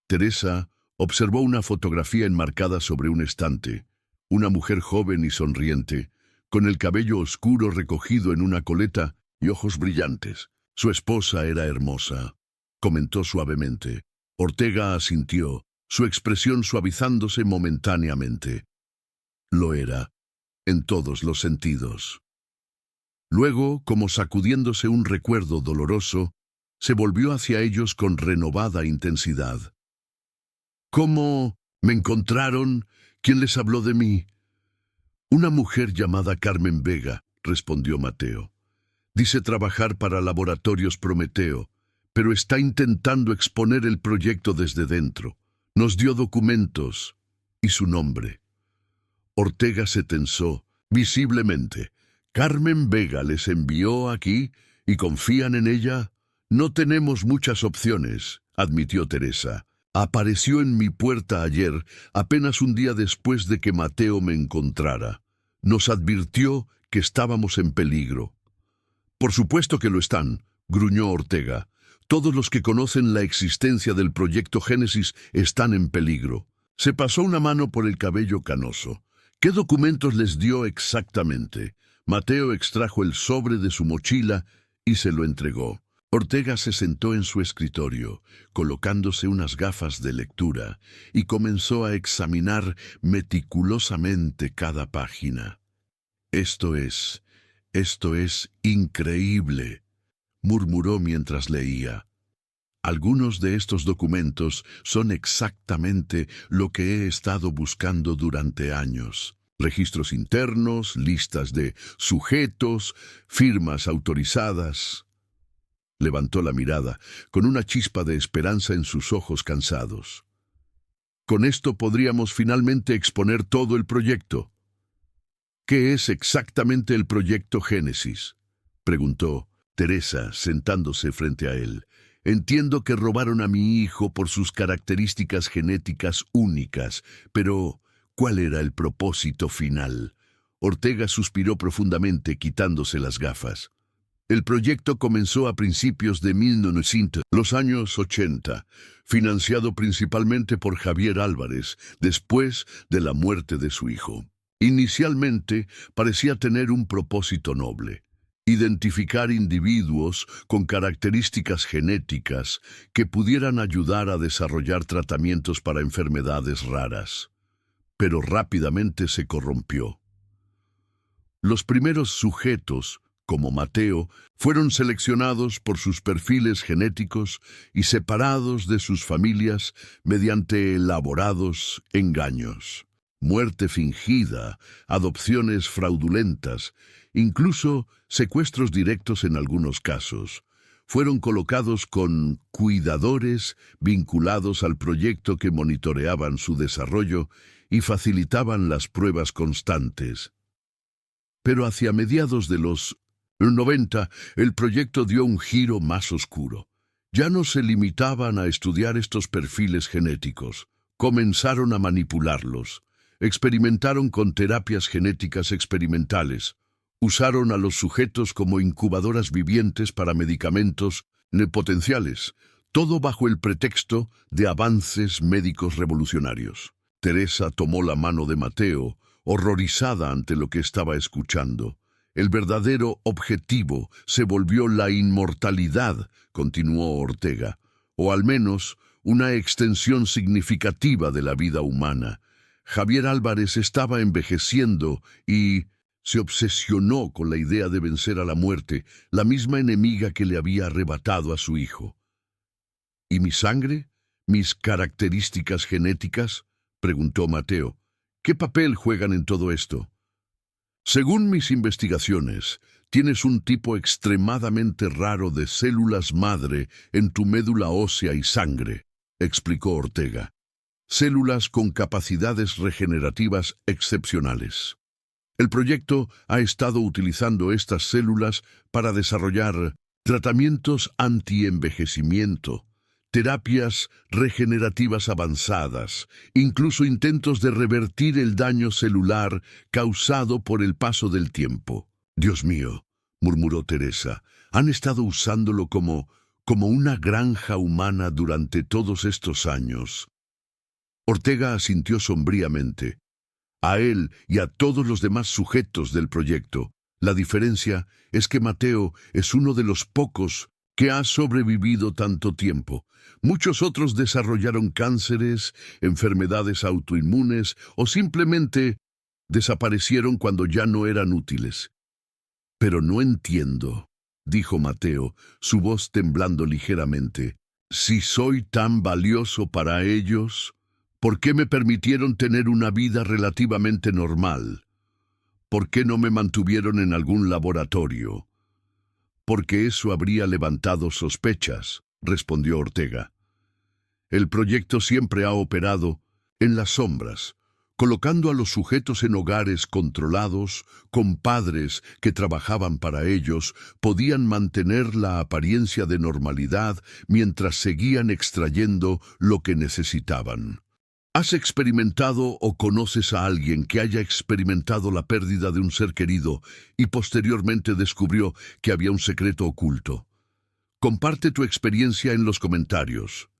S1: Teresa observó una fotografía enmarcada sobre un estante, una mujer joven y sonriente, con el cabello oscuro recogido en una coleta y ojos brillantes. Su esposa era hermosa, comentó suavemente. Ortega asintió, su expresión suavizándose momentáneamente. Lo era, en todos los sentidos. Luego, como sacudiéndose un recuerdo doloroso, se volvió hacia ellos con renovada intensidad. ¿Cómo me encontraron? ¿Quién les habló de mí? Una mujer llamada Carmen Vega, respondió Mateo. Dice trabajar para Laboratorios Prometeo, pero está intentando exponer el proyecto desde dentro. Nos dio documentos y su nombre. Ortega se tensó, visiblemente. ¿Carmen Vega les envió aquí y confían en ella? No tenemos muchas opciones, admitió Teresa. Apareció en mi puerta ayer, apenas un día después de que Mateo me encontrara. Nos advirtió que estábamos en peligro. Por supuesto que lo están, gruñó Ortega. Todos los que conocen la existencia del proyecto Génesis están en peligro. Se pasó una mano por el cabello canoso. ¿Qué documentos les dio exactamente? Mateo extrajo el sobre de su mochila y se lo entregó. Ortega se sentó en su escritorio, colocándose unas gafas de lectura, y comenzó a examinar meticulosamente cada página. Esto es increíble, murmuró mientras leía. Algunos de estos documentos son exactamente lo que he estado buscando durante años. Registros internos, listas de sujetos, firmas autorizadas. Levantó la mirada, con una chispa de esperanza en sus ojos cansados. Con esto podríamos finalmente exponer todo el proyecto. ¿Qué es exactamente el proyecto Génesis?, preguntó Teresa, sentándose frente a él. Entiendo que robaron a mi hijo por sus características genéticas únicas, pero ¿cuál era el propósito final? Ortega suspiró profundamente, quitándose las gafas. El proyecto comenzó a principios de 1900, los años 80, financiado principalmente por Javier Álvarez, después de la muerte de su hijo. Inicialmente parecía tener un propósito noble: identificar individuos con características genéticas que pudieran ayudar a desarrollar tratamientos para enfermedades raras. Pero rápidamente se corrompió. Los primeros sujetos, como Mateo, fueron seleccionados por sus perfiles genéticos y separados de sus familias mediante elaborados engaños. Muerte fingida, adopciones fraudulentas, incluso secuestros directos en algunos casos. Fueron colocados con cuidadores vinculados al proyecto que monitoreaban su desarrollo y facilitaban las pruebas constantes. Pero hacia mediados de los 90, el proyecto dio un giro más oscuro. Ya no se limitaban a estudiar estos perfiles genéticos. Comenzaron a manipularlos. Experimentaron con terapias genéticas experimentales. Usaron a los sujetos como incubadoras vivientes para medicamentos potenciales, todo bajo el pretexto de avances médicos revolucionarios. Teresa tomó la mano de Mateo, horrorizada ante lo que estaba escuchando. El verdadero objetivo se volvió la inmortalidad, continuó Ortega, o al menos una extensión significativa de la vida humana. Javier Álvarez estaba envejeciendo y se obsesionó con la idea de vencer a la muerte, la misma enemiga que le había arrebatado a su hijo. ¿Y mi sangre? ¿Mis características genéticas?, preguntó Mateo. ¿Qué papel juegan en todo esto? Según mis investigaciones, tienes un tipo extremadamente raro de células madre en tu médula ósea y sangre, explicó Ortega. Células con capacidades regenerativas excepcionales. El proyecto ha estado utilizando estas células para desarrollar tratamientos anti-envejecimiento, terapias regenerativas avanzadas, incluso intentos de revertir el daño celular causado por el paso del tiempo. Dios mío, murmuró Teresa, han estado usándolo como una granja humana durante todos estos años. Ortega asintió sombríamente. a él y a todos los demás sujetos del proyecto. La diferencia es que Mateo es uno de los pocos que ha sobrevivido tanto tiempo. Muchos otros desarrollaron cánceres, enfermedades autoinmunes o simplemente desaparecieron cuando ya no eran útiles. Pero no entiendo, dijo Mateo, su voz temblando ligeramente. Si soy tan valioso para ellos, ¿por qué me permitieron tener una vida relativamente normal? ¿Por qué no me mantuvieron en algún laboratorio? Porque eso habría levantado sospechas, respondió Ortega. El proyecto siempre ha operado en las sombras, colocando a los sujetos en hogares controlados, con padres que trabajaban para ellos, podían mantener la apariencia de normalidad mientras seguían extrayendo lo que necesitaban. ¿Has experimentado o conoces a alguien que haya experimentado la pérdida de un ser querido y posteriormente descubrió que había un secreto oculto? Comparte tu experiencia en los comentarios.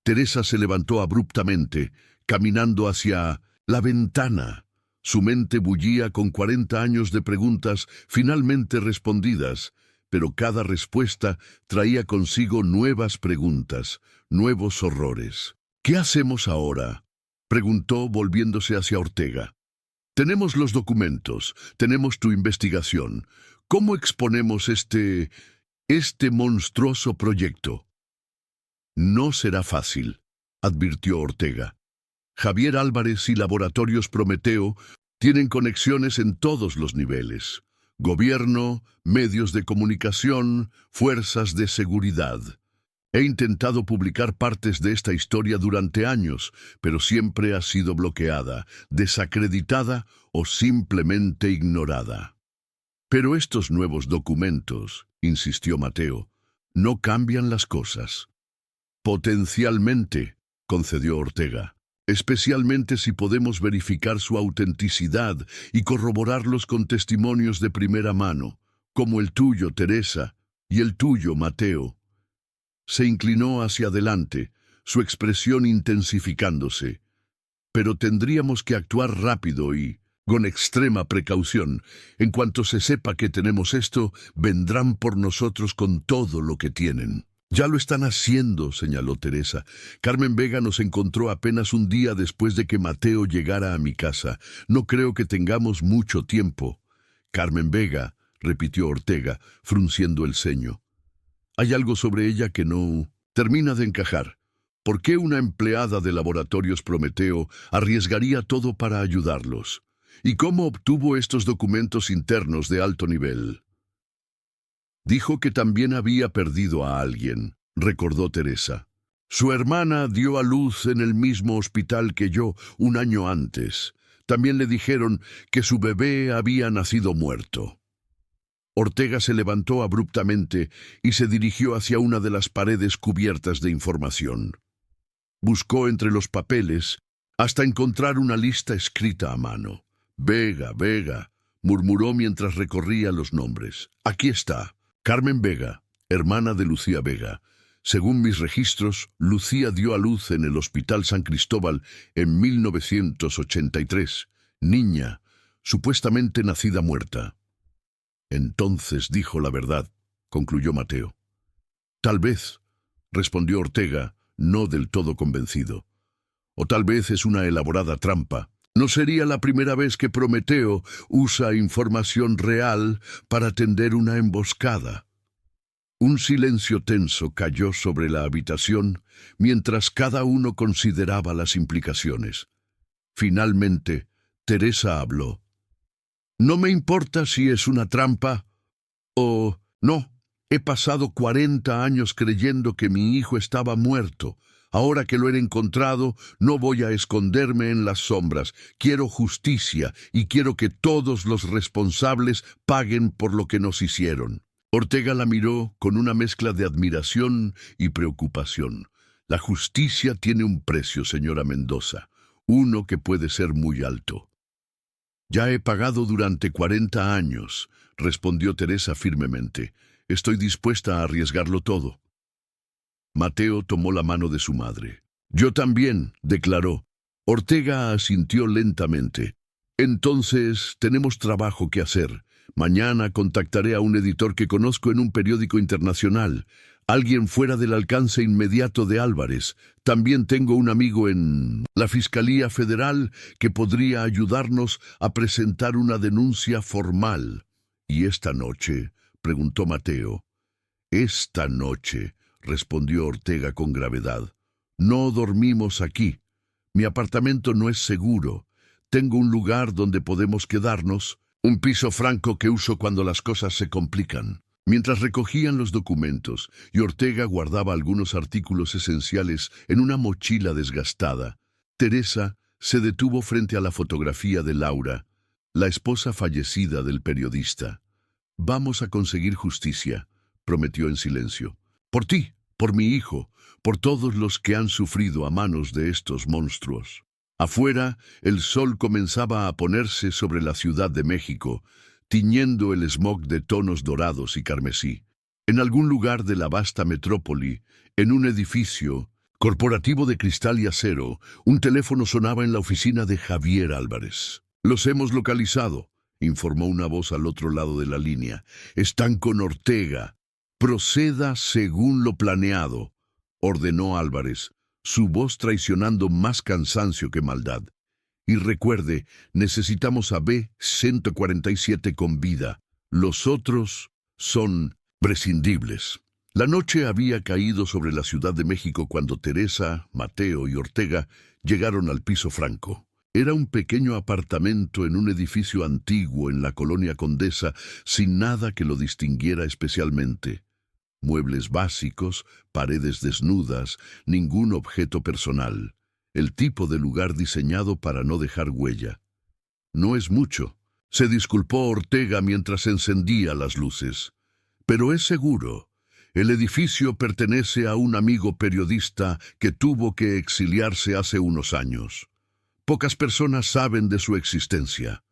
S1: Teresa se levantó abruptamente, caminando hacia la ventana. Su mente bullía con 40 años de preguntas finalmente respondidas, pero cada respuesta traía consigo nuevas preguntas, nuevos horrores. ¿Qué hacemos ahora?, preguntó volviéndose hacia Ortega. Tenemos los documentos, tenemos tu investigación. ¿Cómo exponemos este monstruoso proyecto? No será fácil, advirtió Ortega. Javier Álvarez y Laboratorios Prometeo tienen conexiones en todos los niveles: gobierno, medios de comunicación, fuerzas de seguridad. He intentado publicar partes de esta historia durante años, pero siempre ha sido bloqueada, desacreditada o simplemente ignorada. Pero estos nuevos documentos, insistió Mateo, no cambian las cosas. Potencialmente, concedió Ortega, especialmente si podemos verificar su autenticidad y corroborarlos con testimonios de primera mano, como el tuyo, Teresa, y el tuyo, Mateo. Se inclinó hacia adelante, su expresión intensificándose. Pero tendríamos que actuar rápido y con extrema precaución. En cuanto se sepa que tenemos esto, vendrán por nosotros con todo lo que tienen. Ya lo están haciendo, señaló Teresa. Carmen Vega nos encontró apenas un día después de que Mateo llegara a mi casa. No creo que tengamos mucho tiempo. Carmen Vega, repitió Ortega, frunciendo el ceño. Hay algo sobre ella que no termina de encajar. ¿Por qué una empleada de Laboratorios Prometeo arriesgaría todo para ayudarlos? ¿Y cómo obtuvo estos documentos internos de alto nivel? Dijo que también había perdido a alguien, recordó Teresa. Su hermana dio a luz en el mismo hospital que yo un año antes. También le dijeron que su bebé había nacido muerto. Ortega se levantó abruptamente y se dirigió hacia una de las paredes cubiertas de información. Buscó entre los papeles hasta encontrar una lista escrita a mano. Vega, Vega, murmuró mientras recorría los nombres. Aquí está. Carmen Vega, hermana de Lucía Vega. Según mis registros, Lucía dio a luz en el Hospital San Cristóbal en 1983. Niña, supuestamente nacida muerta. Entonces dijo la verdad, concluyó Mateo. Tal vez, respondió Ortega, no del todo convencido. O tal vez es una elaborada trampa. No sería la primera vez que Prometeo usa información real para tender una emboscada. Un silencio tenso cayó sobre la habitación mientras cada uno consideraba las implicaciones. Finalmente, Teresa habló. No me importa si es una trampa o no. He pasado 40 años creyendo que mi hijo estaba muerto. Ahora que lo he encontrado, no voy a esconderme en las sombras. Quiero justicia y quiero que todos los responsables paguen por lo que nos hicieron. Ortega la miró con una mezcla de admiración y preocupación. La justicia tiene un precio, señora Mendoza, uno que puede ser muy alto. Ya he pagado durante 40 años, respondió Teresa firmemente. Estoy dispuesta a arriesgarlo todo. Mateo tomó la mano de su madre. Yo también, declaró. Ortega asintió lentamente. Entonces, tenemos trabajo que hacer. Mañana contactaré a un editor que conozco en un periódico internacional, alguien fuera del alcance inmediato de Álvarez. También tengo un amigo en la Fiscalía Federal que podría ayudarnos a presentar una denuncia formal. ¿Y esta noche?, preguntó Mateo. Esta noche, respondió Ortega con gravedad. No dormimos aquí. Mi apartamento no es seguro. Tengo un lugar donde podemos quedarnos, un piso franco que uso cuando las cosas se complican. Mientras recogían los documentos y Ortega guardaba algunos artículos esenciales en una mochila desgastada, Teresa se detuvo frente a la fotografía de Laura, la esposa fallecida del periodista. Vamos a conseguir justicia, prometió en silencio. Por ti, por mi hijo, por todos los que han sufrido a manos de estos monstruos. Afuera, el sol comenzaba a ponerse sobre la Ciudad de México, tiñendo el smog de tonos dorados y carmesí. En algún lugar de la vasta metrópoli, en un edificio corporativo de cristal y acero, un teléfono sonaba en la oficina de Javier Álvarez. «Los hemos localizado», informó una voz al otro lado de la línea. «Están con Ortega. Proceda según lo planeado», ordenó Álvarez, su voz traicionando más cansancio que maldad. «Y recuerde, necesitamos a B-147 con vida. Los otros son prescindibles». La noche había caído sobre la Ciudad de México cuando Teresa, Mateo y Ortega llegaron al piso franco. Era un pequeño apartamento en un edificio antiguo en la colonia Condesa, sin nada que lo distinguiera especialmente. Muebles básicos, paredes desnudas, ningún objeto personal. El tipo de lugar diseñado para no dejar huella. «No es mucho», se disculpó Ortega mientras encendía las luces. «Pero es seguro. El edificio pertenece a un amigo periodista que tuvo que exiliarse hace unos años. Pocas personas saben de su existencia».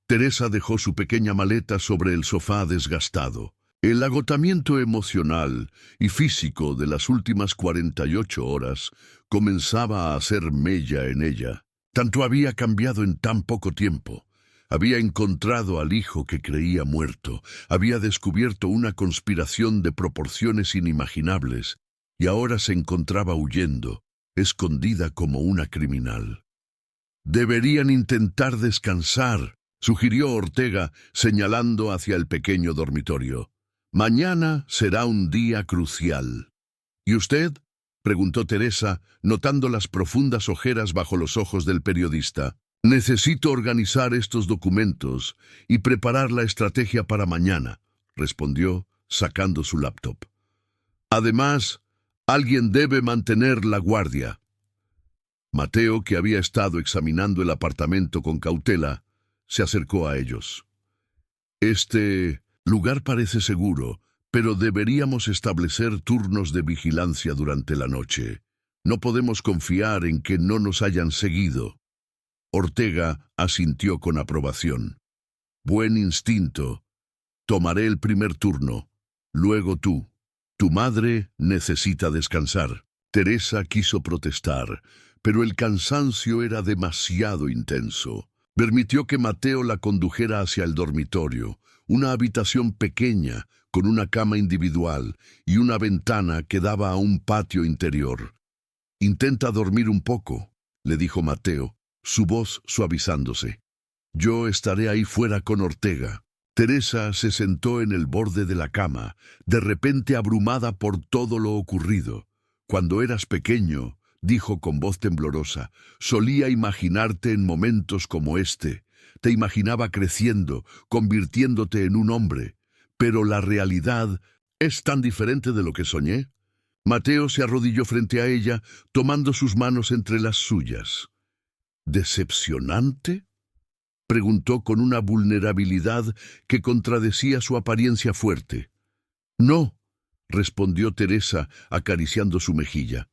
S1: Teresa dejó su pequeña maleta sobre el sofá desgastado. El agotamiento emocional y físico de las últimas 48 horas comenzaba a hacer mella en ella. Tanto había cambiado en tan poco tiempo. Había encontrado al hijo que creía muerto, había descubierto una conspiración de proporciones inimaginables, y ahora se encontraba huyendo, escondida como una criminal. «Deberían intentar descansar», sugirió Ortega, señalando hacia el pequeño dormitorio. «Mañana será un día crucial». «¿Y usted?», preguntó Teresa, notando las profundas ojeras bajo los ojos del periodista. «Necesito organizar estos documentos y preparar la estrategia para mañana», respondió, sacando su laptop. «Además, alguien debe mantener la guardia». Mateo, que había estado examinando el apartamento con cautela, se acercó a ellos. «Este lugar parece seguro, pero deberíamos establecer turnos de vigilancia durante la noche. No podemos confiar en que no nos hayan seguido». Ortega asintió con aprobación. «Buen instinto. Tomaré el primer turno. Luego tú. Tu madre necesita descansar». Teresa quiso protestar, pero el cansancio era demasiado intenso. Permitió que Mateo la condujera hacia el dormitorio, una habitación pequeña, con una cama individual y una ventana que daba a un patio interior. «Intenta dormir un poco», le dijo Mateo, su voz suavizándose. «Yo estaré ahí fuera con Ortega». Teresa se sentó en el borde de la cama, de repente abrumada por todo lo ocurrido. «Cuando eras pequeño», dijo con voz temblorosa, «solía imaginarte en momentos como este. Te imaginaba creciendo, convirtiéndote en un hombre. Pero la realidad es tan diferente de lo que soñé». Mateo se arrodilló frente a ella, tomando sus manos entre las suyas. «¿Decepcionante?», preguntó con una vulnerabilidad que contradecía su apariencia fuerte. «No», respondió Teresa, acariciando su mejilla.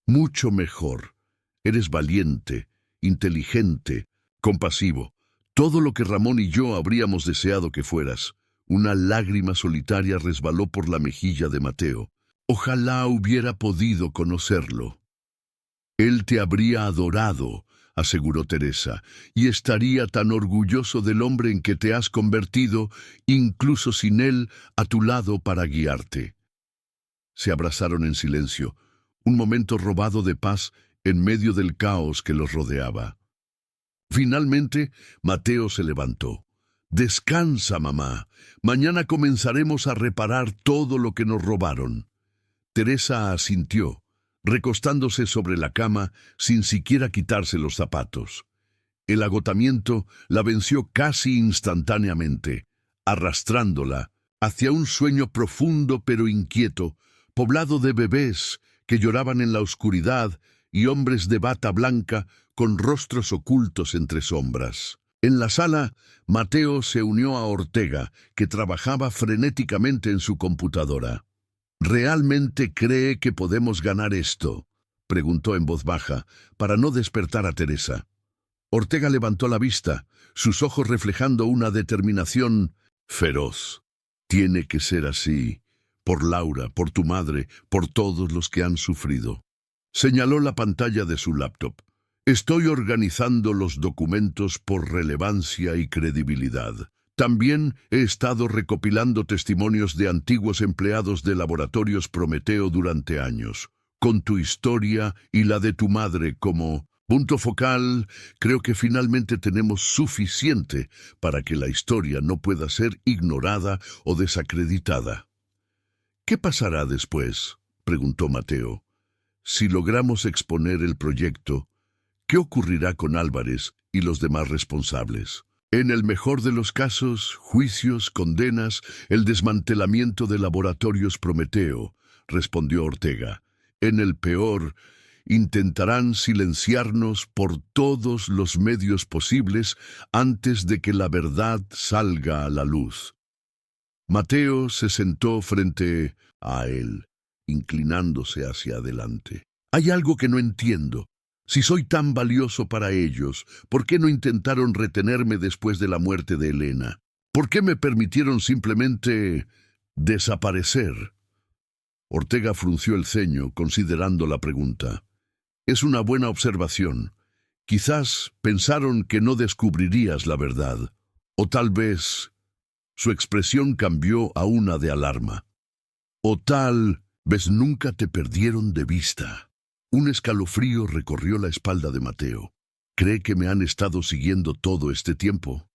S1: «Mucho mejor. Eres valiente, inteligente, compasivo. Todo lo que Ramón y yo habríamos deseado que fueras». Una lágrima solitaria resbaló por la mejilla de Mateo. «Ojalá hubiera podido conocerlo. Él te habría adorado, aseguró Teresa, y estaría tan orgulloso del hombre en que te has convertido, incluso sin él a tu lado para guiarte. Se abrazaron en silencio, un momento robado de paz en medio del caos que los rodeaba. Finalmente, Mateo se levantó. «Descansa, mamá. Mañana comenzaremos a reparar todo lo que nos robaron». Teresa asintió, recostándose sobre la cama sin siquiera quitarse los zapatos. El agotamiento la venció casi instantáneamente, arrastrándola hacia un sueño profundo pero inquieto, poblado de bebés que lloraban en la oscuridad y hombres de bata blanca con rostros ocultos entre sombras. En la sala, Mateo se unió a Ortega, que trabajaba frenéticamente en su computadora. «¿Realmente cree que podemos ganar esto?», preguntó en voz baja, para no despertar a Teresa. Ortega levantó la vista, sus ojos reflejando una determinación feroz. «Tiene que ser así, por Laura, por tu madre, por todos los que han sufrido». Señaló la pantalla de su laptop. «Estoy organizando los documentos por relevancia y credibilidad. También he estado recopilando testimonios de antiguos empleados de laboratorios Prometeo durante años. Con tu historia y la de tu madre como punto focal, creo que finalmente tenemos suficiente para que la historia no pueda ser ignorada o desacreditada». «¿Qué pasará después?», preguntó Mateo. «Si logramos exponer el proyecto, ¿qué ocurrirá con Álvarez y los demás responsables? En el mejor de los casos, juicios, condenas, el desmantelamiento de laboratorios Prometeo», respondió Ortega. «En el peor, intentarán silenciarnos por todos los medios posibles antes de que la verdad salga a la luz». Mateo se sentó frente a él, inclinándose hacia adelante. «Hay algo que no entiendo. Si soy tan valioso para ellos, ¿por qué no intentaron retenerme después de la muerte de Elena? ¿Por qué me permitieron simplemente desaparecer?» Ortega frunció el ceño, considerando la pregunta. «Es una buena observación. Quizás pensaron que no descubrirías la verdad. O tal vez...» Su expresión cambió a una de alarma. «O tal vez nunca te perdieron de vista». Un escalofrío recorrió la espalda de Mateo. «¿Cree que me han estado siguiendo todo este tiempo?».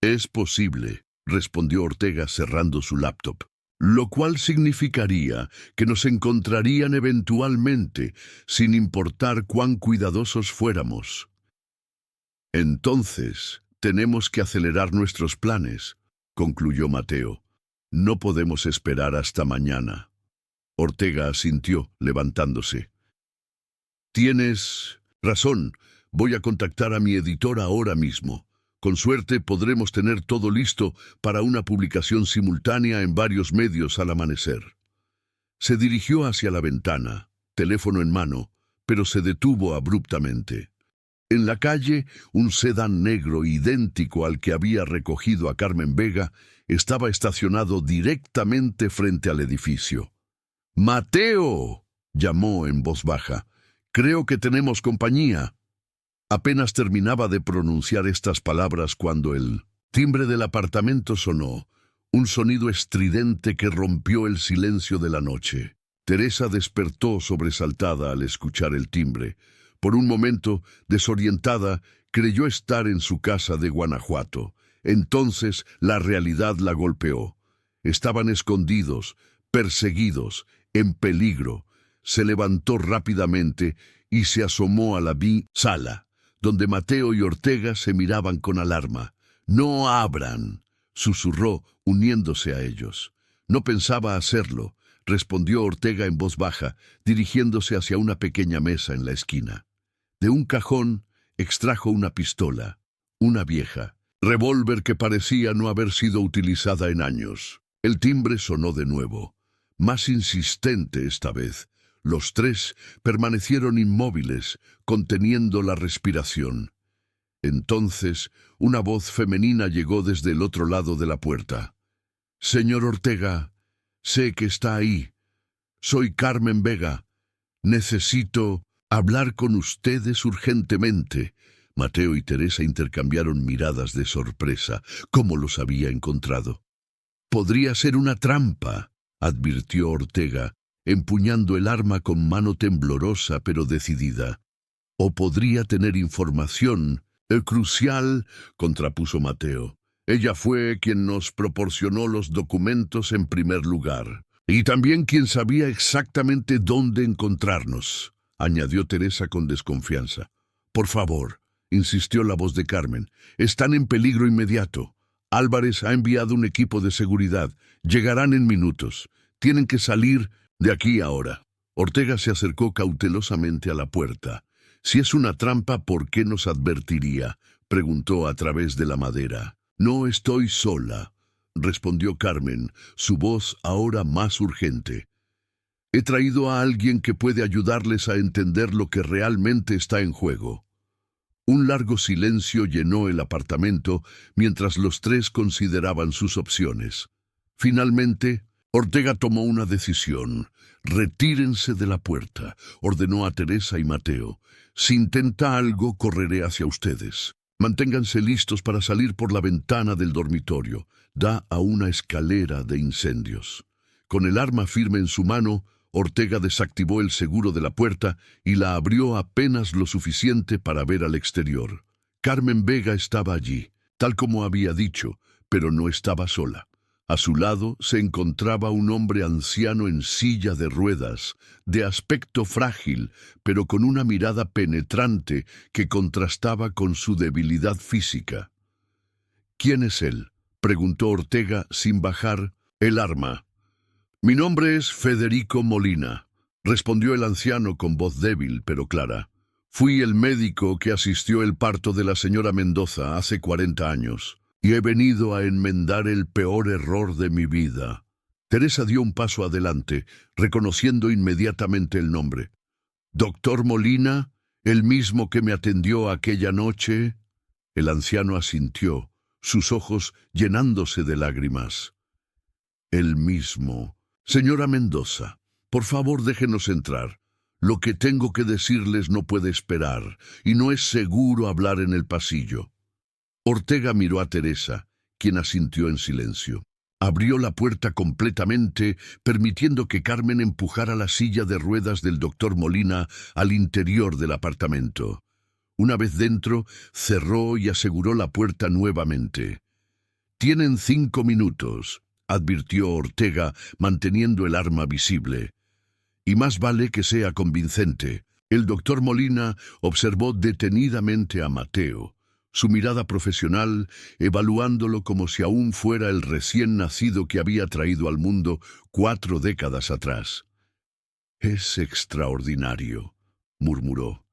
S1: «Es posible», respondió Ortega cerrando su laptop. «Lo cual significaría que nos encontrarían eventualmente, sin importar cuán cuidadosos fuéramos. Entonces, tenemos que acelerar nuestros planes», concluyó Mateo. «No podemos esperar hasta mañana». Ortega asintió, levantándose. «Tienes razón. Voy a contactar a mi editor ahora mismo. Con suerte podremos tener todo listo para una publicación simultánea en varios medios al amanecer». Se dirigió hacia la ventana, teléfono en mano, pero se detuvo abruptamente. En la calle, un sedán negro idéntico al que había recogido a Carmen Vega estaba estacionado directamente frente al edificio. «¡Mateo!», llamó en voz baja. «Creo que tenemos compañía». Apenas terminaba de pronunciar estas palabras cuando el timbre del apartamento sonó, un sonido estridente que rompió el silencio de la noche. Teresa despertó sobresaltada al escuchar el timbre. Por un momento, desorientada, creyó estar en su casa de Guanajuato. Entonces la realidad la golpeó. Estaban escondidos, perseguidos, en peligro. Se levantó rápidamente y se asomó a la sala, donde Mateo y Ortega se miraban con alarma. «No abran», susurró, uniéndose a ellos. «No pensaba hacerlo», respondió Ortega en voz baja, dirigiéndose hacia una pequeña mesa en la esquina. De un cajón extrajo una pistola, una vieja, revólver que parecía no haber sido utilizada en años. El timbre sonó de nuevo, más insistente esta vez. Los tres permanecieron inmóviles, conteniendo la respiración. Entonces, una voz femenina llegó desde el otro lado de la puerta. «Señor Ortega, sé que está ahí. Soy Carmen Vega. Necesito...» Hablar con ustedes urgentemente. Mateo y Teresa intercambiaron miradas de sorpresa. ¿Cómo los había encontrado? Podría ser una trampa, advirtió Ortega, empuñando el arma con mano temblorosa pero decidida. O podría tener información crucial, contrapuso Mateo. Ella fue quien nos proporcionó los documentos en primer lugar. Y también quien sabía exactamente dónde encontrarnos, añadió Teresa con desconfianza. Por favor, insistió la voz de Carmen, están en peligro inmediato. Álvarez ha enviado un equipo de seguridad. Llegarán en minutos. Tienen que salir de aquí ahora. Ortega se acercó cautelosamente a la puerta. Si es una trampa, ¿por qué nos advertiría?, preguntó a través de la madera. No estoy sola, respondió Carmen, su voz ahora más urgente. He traído a alguien que puede ayudarles a entender lo que realmente está en juego. Un largo silencio llenó el apartamento mientras los tres consideraban sus opciones. Finalmente, Ortega tomó una decisión. Retírense de la puerta, ordenó a Teresa y Mateo. Si intenta algo, correré hacia ustedes. Manténganse listos para salir por la ventana del dormitorio. Da a una escalera de incendios. Con el arma firme en su mano, Ortega desactivó el seguro de la puerta y la abrió apenas lo suficiente para ver al exterior. Carmen Vega estaba allí, tal como había dicho, pero no estaba sola. A su lado se encontraba un hombre anciano en silla de ruedas, de aspecto frágil, pero con una mirada penetrante que contrastaba con su debilidad física. ¿Quién es él?, preguntó Ortega sin bajar el arma. Mi nombre es Federico Molina, respondió el anciano con voz débil pero clara. Fui el médico que asistió el parto de la señora Mendoza hace 40 años, y he venido a enmendar el peor error de mi vida. Teresa dio un paso adelante, reconociendo inmediatamente el nombre. ¿Doctor Molina, el mismo que me atendió aquella noche? El anciano asintió, sus ojos llenándose de lágrimas. El mismo. Señora Mendoza, por favor déjenos entrar. Lo que tengo que decirles no puede esperar, y no es seguro hablar en el pasillo. Ortega miró a Teresa, quien asintió en silencio. Abrió la puerta completamente, permitiendo que Carmen empujara la silla de ruedas del doctor Molina al interior del apartamento. Una vez dentro, cerró y aseguró la puerta nuevamente. «Tienen 5 minutos», advirtió Ortega, manteniendo el arma visible. «Y más vale que sea convincente». El doctor Molina observó detenidamente a Mateo, su mirada profesional evaluándolo como si aún fuera el recién nacido que había traído al mundo 4 décadas atrás. «Es extraordinario», murmuró.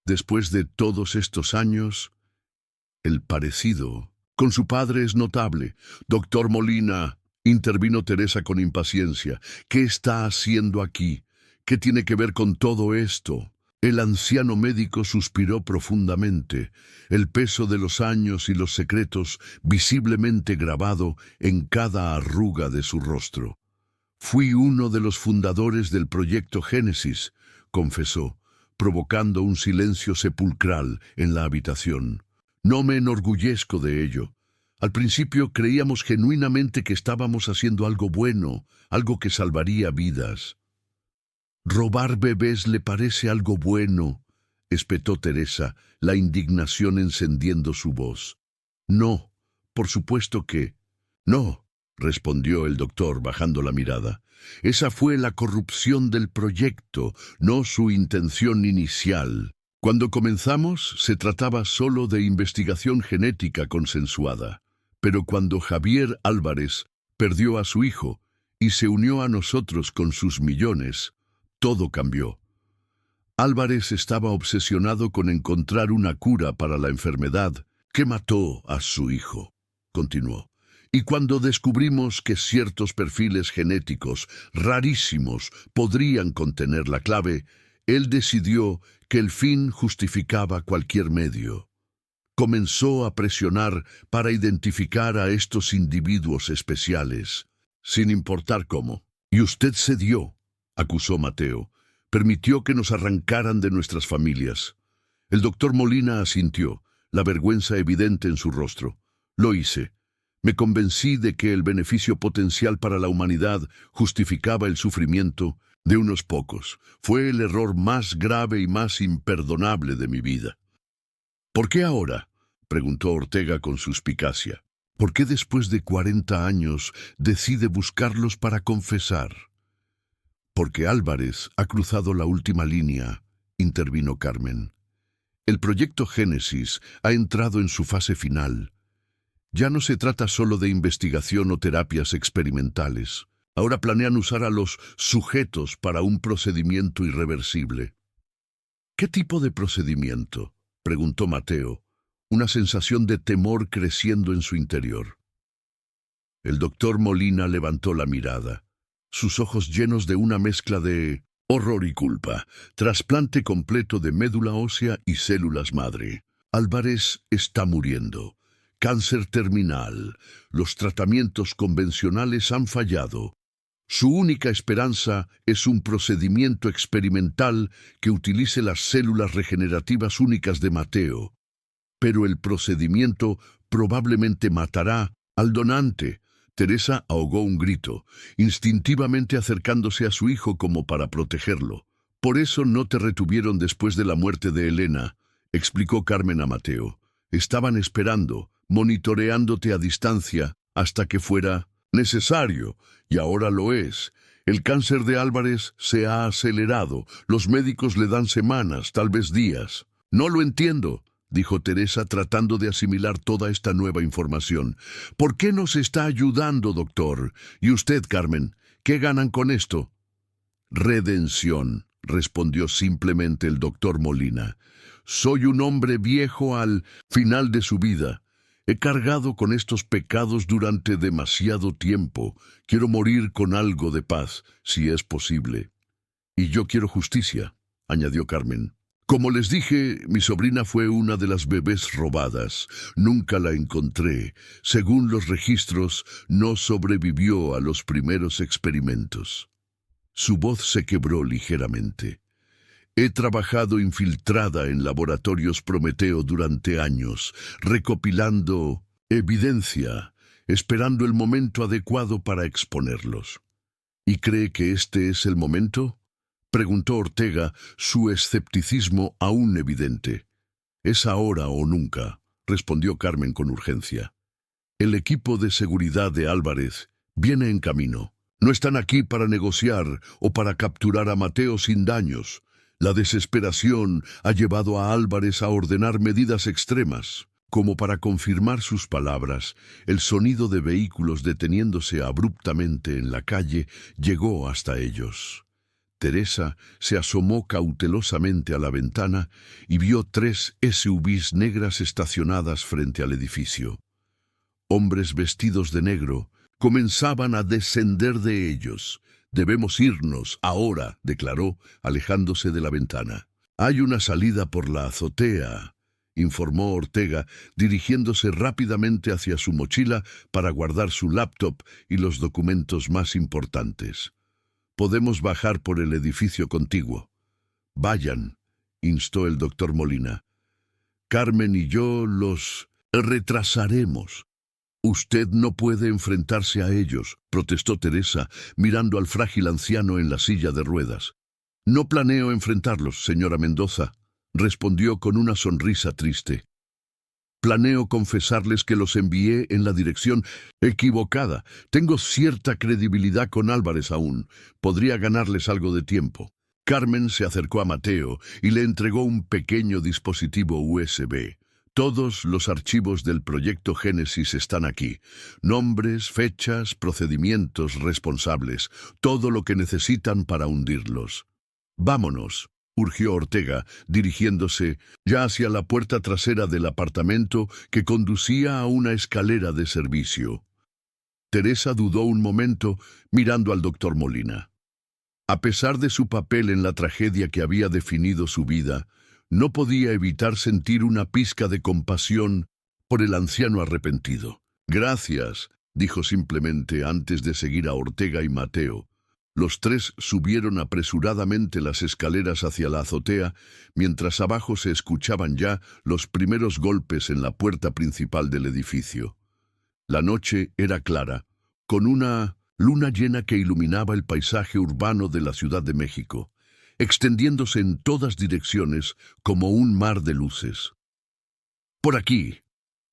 S1: «Después de todos estos años, el parecido con su padre es notable». «Doctor Molina», intervino Teresa con impaciencia, «¿qué está haciendo aquí? ¿Qué tiene que ver con todo esto?» El anciano médico suspiró profundamente, el peso de los años y los secretos visiblemente grabado en cada arruga de su rostro. «Fui uno de los fundadores del proyecto Génesis», confesó, provocando un silencio sepulcral en la habitación. «No me enorgullezco de ello. Al principio creíamos genuinamente que estábamos haciendo algo bueno, algo que salvaría vidas». «¿Robar bebés le parece algo bueno?», espetó Teresa, la indignación encendiendo su voz. «No, por supuesto que no», respondió el doctor bajando la mirada. «Esa fue la corrupción del proyecto, no su intención inicial. Cuando comenzamos se trataba solo de investigación genética consensuada, pero cuando Javier Álvarez perdió a su hijo y se unió a nosotros con sus millones, todo cambió. Álvarez estaba obsesionado con encontrar una cura para la enfermedad que mató a su hijo», continuó. «Y cuando descubrimos que ciertos perfiles genéticos rarísimos podrían contener la clave, él decidió que el fin justificaba cualquier medio. Comenzó a presionar para identificar a estos individuos especiales, sin importar cómo. Y usted cedió», acusó Mateo. Permitió que nos arrancaran de nuestras familias. El doctor Molina asintió, la vergüenza evidente en su rostro. Lo hice. Me convencí de que el beneficio potencial para la humanidad justificaba el sufrimiento de unos pocos. Fue el error más grave y más imperdonable de mi vida. ¿Por qué ahora?, preguntó Ortega con suspicacia. ¿Por qué después de 40 años decide buscarlos para confesar? Porque Álvarez ha cruzado la última línea, intervino Carmen. El proyecto Génesis ha entrado en su fase final. Ya no se trata solo de investigación o terapias experimentales. Ahora planean usar a los sujetos para un procedimiento irreversible. ¿Qué tipo de procedimiento?, preguntó Mateo, una sensación de temor creciendo en su interior. El doctor Molina levantó la mirada, sus ojos llenos de una mezcla de horror y culpa. Trasplante completo de médula ósea y células madre. Álvarez está muriendo. Cáncer terminal. Los tratamientos convencionales han fallado. Su única esperanza es un procedimiento experimental que utilice las células regenerativas únicas de Mateo. Pero el procedimiento probablemente matará al donante. Teresa ahogó un grito, instintivamente acercándose a su hijo como para protegerlo. Por eso no te retuvieron después de la muerte de Elena, explicó Carmen a Mateo. Estaban esperando, monitoreándote a distancia, hasta que fuera necesario, y ahora lo es. El cáncer de Álvarez se ha acelerado. Los médicos le dan semanas, tal vez días. No lo entiendo, dijo Teresa tratando de asimilar toda esta nueva información. ¿Por qué nos está ayudando, doctor? ¿Y usted, Carmen? ¿Qué ganan con esto? Redención, respondió simplemente el doctor Molina. Soy un hombre viejo al final de su vida. He cargado con estos pecados durante demasiado tiempo. Quiero morir con algo de paz, si es posible. Y yo quiero justicia, añadió Carmen. Como les dije, mi sobrina fue una de las bebés robadas. Nunca la encontré. Según los registros, no sobrevivió a los primeros experimentos. Su voz se quebró ligeramente. He trabajado infiltrada en laboratorios Prometeo durante años, recopilando evidencia, esperando el momento adecuado para exponerlos. ¿Y cree que este es el momento?, preguntó Ortega, su escepticismo aún evidente. Es ahora o nunca, respondió Carmen con urgencia. El equipo de seguridad de Álvarez viene en camino. No están aquí para negociar o para capturar a Mateo sin daños. La desesperación ha llevado a Álvarez a ordenar medidas extremas. Como para confirmar sus palabras, el sonido de vehículos deteniéndose abruptamente en la calle llegó hasta ellos. Teresa se asomó cautelosamente a la ventana y vio 3 SUVs negras estacionadas frente al edificio. Hombres vestidos de negro comenzaban a descender de ellos. «Debemos irnos, ahora», declaró, alejándose de la ventana. «Hay una salida por la azotea», informó Ortega, dirigiéndose rápidamente hacia su mochila para guardar su laptop y los documentos más importantes. «Podemos bajar por el edificio contiguo». «Vayan», instó el doctor Molina. «Carmen y yo los retrasaremos». «Usted no puede enfrentarse a ellos», protestó Teresa, mirando al frágil anciano en la silla de ruedas. «No planeo enfrentarlos, señora Mendoza», respondió con una sonrisa triste. «Planeo confesarles que los envié en la dirección equivocada. Tengo cierta credibilidad con Álvarez aún. Podría ganarles algo de tiempo». Carmen se acercó a Mateo y le entregó un pequeño dispositivo USB. «Todos los archivos del proyecto Génesis están aquí. Nombres, fechas, procedimientos, responsables. Todo lo que necesitan para hundirlos». «Vámonos», urgió Ortega, dirigiéndose ya hacia la puerta trasera del apartamento que conducía a una escalera de servicio. Teresa dudó un momento, mirando al doctor Molina. A pesar de su papel en la tragedia que había definido su vida, no podía evitar sentir una pizca de compasión por el anciano arrepentido. «Gracias», dijo simplemente antes de seguir a Ortega y Mateo. Los tres subieron apresuradamente las escaleras hacia la azotea, mientras abajo se escuchaban ya los primeros golpes en la puerta principal del edificio. La noche era clara, con una luna llena que iluminaba el paisaje urbano de la Ciudad de México, extendiéndose en todas direcciones como un mar de luces. «Por aquí»,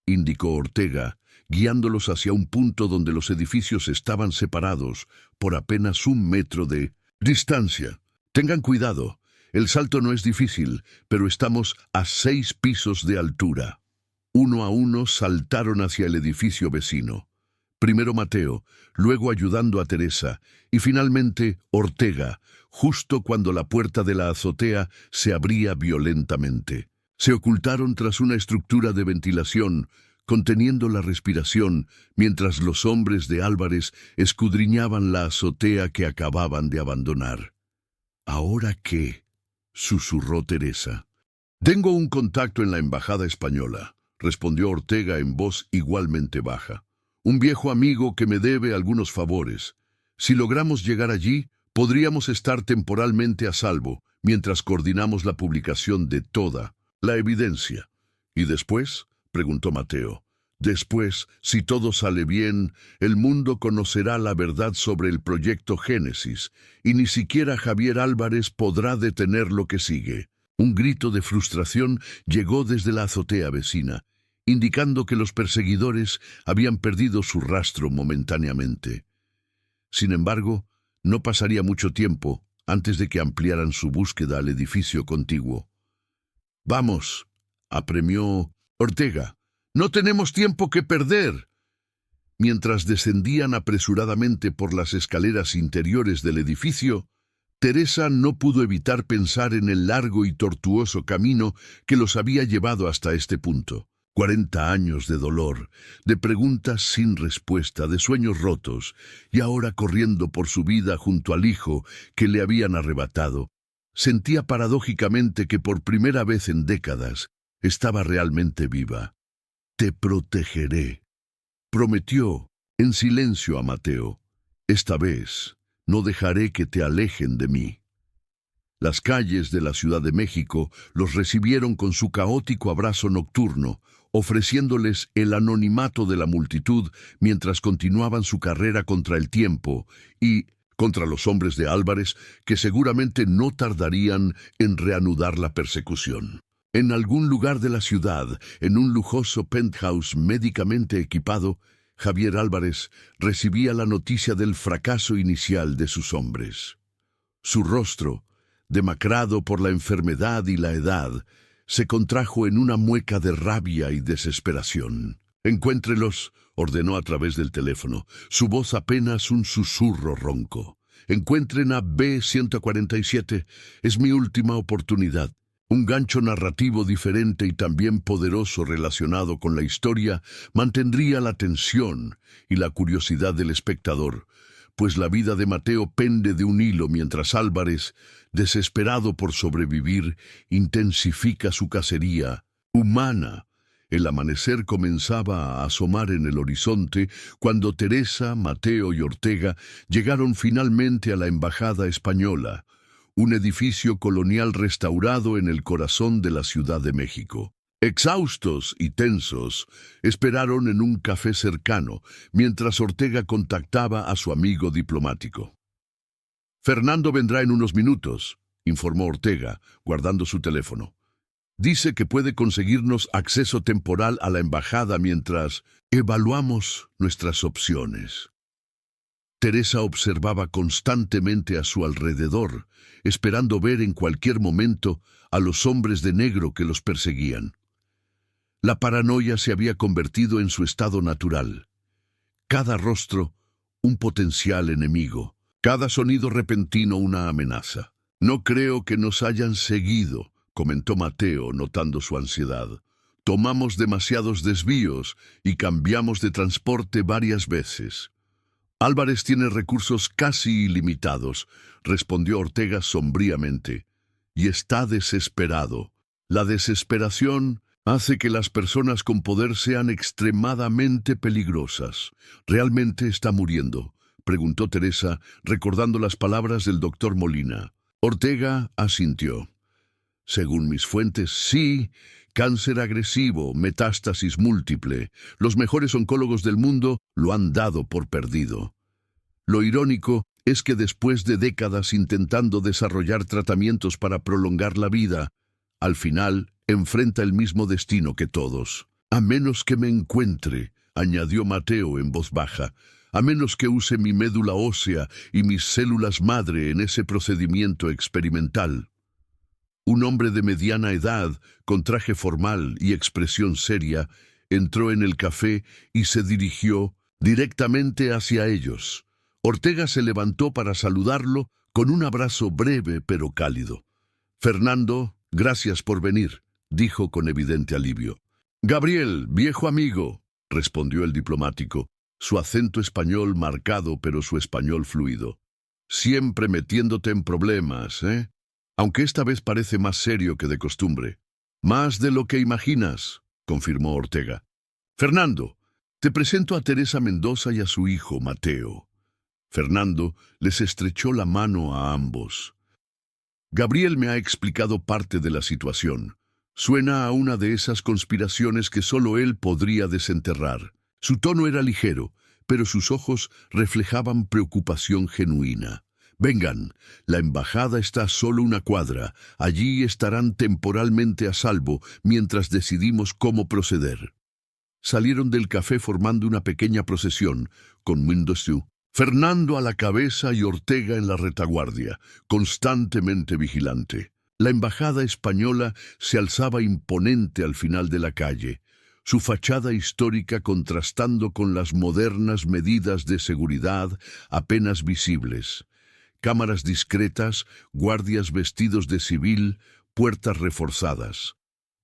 S1: indicó Ortega, guiándolos hacia un punto donde los edificios estaban separados por apenas 1 metro de distancia. «Tengan cuidado, el salto no es difícil, pero estamos a 6 pisos de altura». Uno a uno saltaron hacia el edificio vecino. Primero Mateo, luego ayudando a Teresa, y finalmente Ortega, justo cuando la puerta de la azotea se abría violentamente. Se ocultaron tras una estructura de ventilación, conteniendo la respiración, mientras los hombres de Álvarez escudriñaban la azotea que acababan de abandonar. «¿Ahora qué?», susurró Teresa. «Tengo un contacto en la embajada española», respondió Ortega en voz igualmente baja. «Un viejo amigo que me debe algunos favores. Si logramos llegar allí, podríamos estar temporalmente a salvo, mientras coordinamos la publicación de toda la evidencia». «¿Y después?», preguntó Mateo. «Después, si todo sale bien, el mundo conocerá la verdad sobre el proyecto Génesis, y ni siquiera Javier Álvarez podrá detener lo que sigue». Un grito de frustración llegó desde la azotea vecina, indicando que los perseguidores habían perdido su rastro momentáneamente. Sin embargo, no pasaría mucho tiempo antes de que ampliaran su búsqueda al edificio contiguo. «Vamos», apremió Ortega. «No tenemos tiempo que perder». Mientras descendían apresuradamente por las escaleras interiores del edificio, Teresa no pudo evitar pensar en el largo y tortuoso camino que los había llevado hasta este punto. 40 años de dolor, de preguntas sin respuesta, de sueños rotos, y ahora corriendo por su vida junto al hijo que le habían arrebatado. Sentía paradójicamente que por primera vez en décadas estaba realmente viva. «Te protegeré», prometió en silencio a Mateo. «Esta vez no dejaré que te alejen de mí». Las calles de la Ciudad de México los recibieron con su caótico abrazo nocturno, ofreciéndoles el anonimato de la multitud mientras continuaban su carrera contra el tiempo y contra los hombres de Álvarez, que seguramente no tardarían en reanudar la persecución. En algún lugar de la ciudad, en un lujoso penthouse médicamente equipado, Javier Álvarez recibía la noticia del fracaso inicial de sus hombres. Su rostro, demacrado por la enfermedad y la edad, se contrajo en una mueca de rabia y desesperación. «Encuéntrelos», ordenó a través del teléfono, su voz apenas un susurro ronco. «Encuentren a B-147, es mi última oportunidad». Un gancho narrativo diferente y también poderoso relacionado con la historia mantendría la tensión y la curiosidad del espectador, pues la vida de Mateo pende de un hilo mientras Álvarez, desesperado por sobrevivir, intensifica su cacería humana. El amanecer comenzaba a asomar en el horizonte cuando Teresa, Mateo y Ortega llegaron finalmente a la embajada española, un edificio colonial restaurado en el corazón de la Ciudad de México. Exhaustos y tensos, esperaron en un café cercano, mientras Ortega contactaba a su amigo diplomático. «Fernando vendrá en unos minutos», informó Ortega, guardando su teléfono. «Dice que puede conseguirnos acceso temporal a la embajada mientras evaluamos nuestras opciones». Teresa observaba constantemente a su alrededor, esperando ver en cualquier momento a los hombres de negro que los perseguían. La paranoia se había convertido en su estado natural. Cada rostro, un potencial enemigo. Cada sonido repentino, una amenaza. «No creo que nos hayan seguido», comentó Mateo, notando su ansiedad. «Tomamos demasiados desvíos y cambiamos de transporte varias veces». «Álvarez tiene recursos casi ilimitados», respondió Ortega sombríamente, «y está desesperado. La desesperación hace que las personas con poder sean extremadamente peligrosas. Realmente está muriendo, preguntó Teresa, recordando las palabras del doctor Molina. Ortega asintió. Según mis fuentes, sí, cáncer agresivo, metástasis múltiple. Los mejores oncólogos del mundo lo han dado por perdido. Lo irónico es que después de décadas intentando desarrollar tratamientos para prolongar la vida, al final enfrenta el mismo destino que todos. A menos que me encuentre, añadió Mateo en voz baja, a menos que use mi médula ósea y mis células madre en ese procedimiento experimental. Un hombre de mediana edad, con traje formal y expresión seria, entró en el café y se dirigió directamente hacia ellos. Ortega se levantó para saludarlo con un abrazo breve pero cálido. Fernando, gracias por venir, dijo con evidente alivio. Gabriel, viejo amigo, respondió el diplomático, su acento español marcado pero su español fluido. Siempre metiéndote en problemas, ¿eh? Aunque esta vez parece más serio que de costumbre. Más de lo que imaginas, confirmó Ortega. Fernando, te presento a Teresa Mendoza y a su hijo, Mateo. Fernando les estrechó la mano a ambos. Gabriel me ha explicado parte de la situación. Suena a una de esas conspiraciones que solo él podría desenterrar. Su tono era ligero, pero sus ojos reflejaban preocupación genuina. Vengan, la embajada está a solo una cuadra. Allí estarán temporalmente a salvo mientras decidimos cómo proceder. Salieron del café formando una pequeña procesión, con Mendoza, Fernando a la cabeza y Ortega en la retaguardia, constantemente vigilante. La embajada española se alzaba imponente al final de la calle, su fachada histórica contrastando con las modernas medidas de seguridad apenas visibles. Cámaras discretas, guardias vestidos de civil, puertas reforzadas.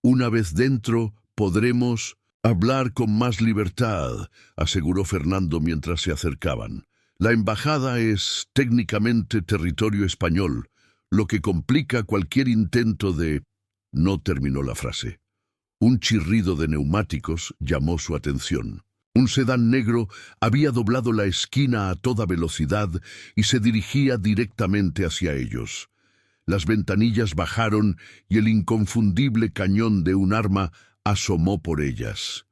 S1: Una vez dentro, podremos hablar con más libertad, aseguró Fernando mientras se acercaban. La embajada es técnicamente territorio español, lo que complica cualquier intento de... No terminó la frase. Un chirrido de neumáticos llamó su atención. Un sedán negro había doblado la esquina a toda velocidad y se dirigía directamente hacia ellos. Las ventanillas bajaron y el inconfundible cañón de un arma asomó por ellas.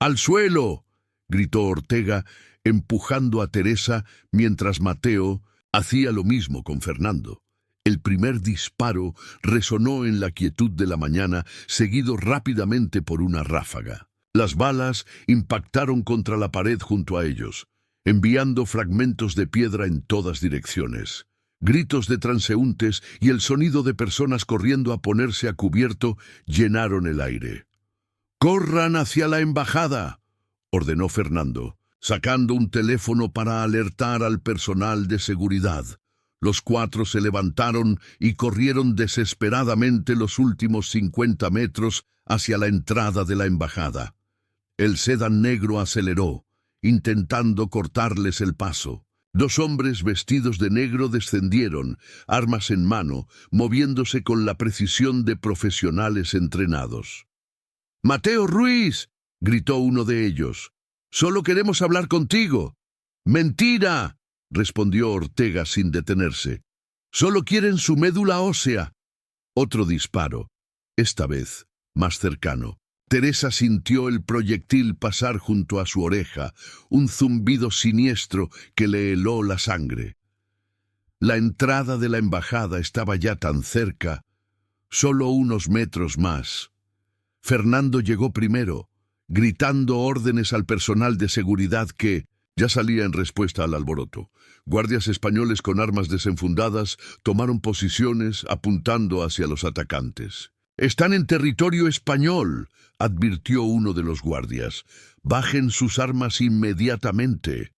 S1: ¡Al suelo!, gritó Ortega, empujando a Teresa mientras Mateo hacía lo mismo con Fernando. El primer disparo resonó en la quietud de la mañana, seguido rápidamente por una ráfaga. Las balas impactaron contra la pared junto a ellos, enviando fragmentos de piedra en todas direcciones. Gritos de transeúntes y el sonido de personas corriendo a ponerse a cubierto llenaron el aire. ¡Corran hacia la embajada!, ordenó Fernando, sacando un teléfono para alertar al personal de seguridad. Los cuatro se levantaron y corrieron desesperadamente los últimos 50 metros hacia la entrada de la embajada. El sedán negro aceleró, intentando cortarles el paso. Dos hombres vestidos de negro descendieron, armas en mano, moviéndose con la precisión de profesionales entrenados. «¡Mateo Ruiz!», gritó uno de ellos. «¡Solo queremos hablar contigo!». «¡Mentira!», respondió Ortega sin detenerse. «Solo quieren su médula ósea». Otro disparo, esta vez más cercano. Teresa sintió el proyectil pasar junto a su oreja, un zumbido siniestro que le heló la sangre. La entrada de la embajada estaba ya tan cerca, solo unos metros más. Fernando llegó primero, gritando órdenes al personal de seguridad que ya salía en respuesta al alboroto. Guardias españoles con armas desenfundadas tomaron posiciones apuntando hacia los atacantes. «Están en territorio español», advirtió uno de los guardias. «Bajen sus armas inmediatamente».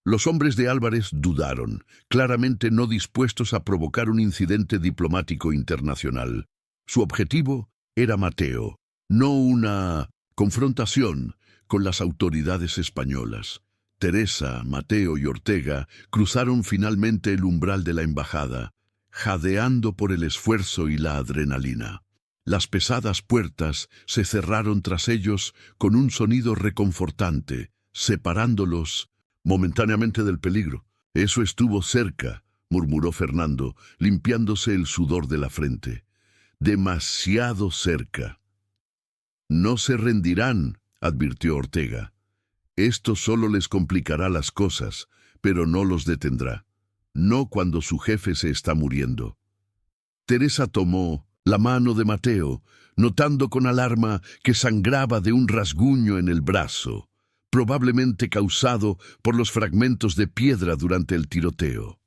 S1: Los hombres de Álvarez dudaron, claramente no dispuestos a provocar un incidente diplomático internacional. Su objetivo era Mateo, no una confrontación con las autoridades españolas. Teresa, Mateo y Ortega cruzaron finalmente el umbral de la embajada, jadeando por el esfuerzo y la adrenalina. Las pesadas puertas se cerraron tras ellos con un sonido reconfortante, separándolos momentáneamente del peligro. Eso estuvo cerca, murmuró Fernando, limpiándose el sudor de la frente. Demasiado cerca. No se rendirán, advirtió Ortega. Esto solo les complicará las cosas, pero no los detendrá. No cuando su jefe se está muriendo. Teresa tomó la mano de Mateo, notando con alarma que sangraba de un rasguño en el brazo, probablemente causado por los fragmentos de piedra durante el tiroteo.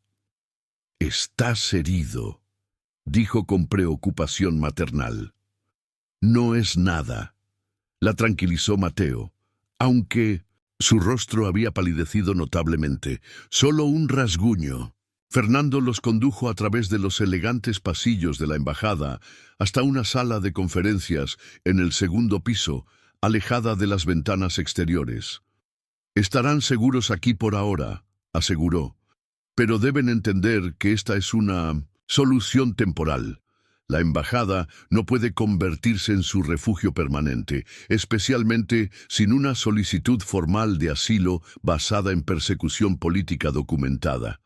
S1: «Estás herido», dijo con preocupación maternal. «No es nada», la tranquilizó Mateo, aunque su rostro había palidecido notablemente. «Solo un rasguño». Fernando los condujo a través de los elegantes pasillos de la embajada hasta una sala de conferencias en el segundo piso, alejada de las ventanas exteriores. «Estarán seguros aquí por ahora», aseguró, «pero deben entender que esta es una solución temporal. La embajada no puede convertirse en su refugio permanente, especialmente sin una solicitud formal de asilo basada en persecución política documentada».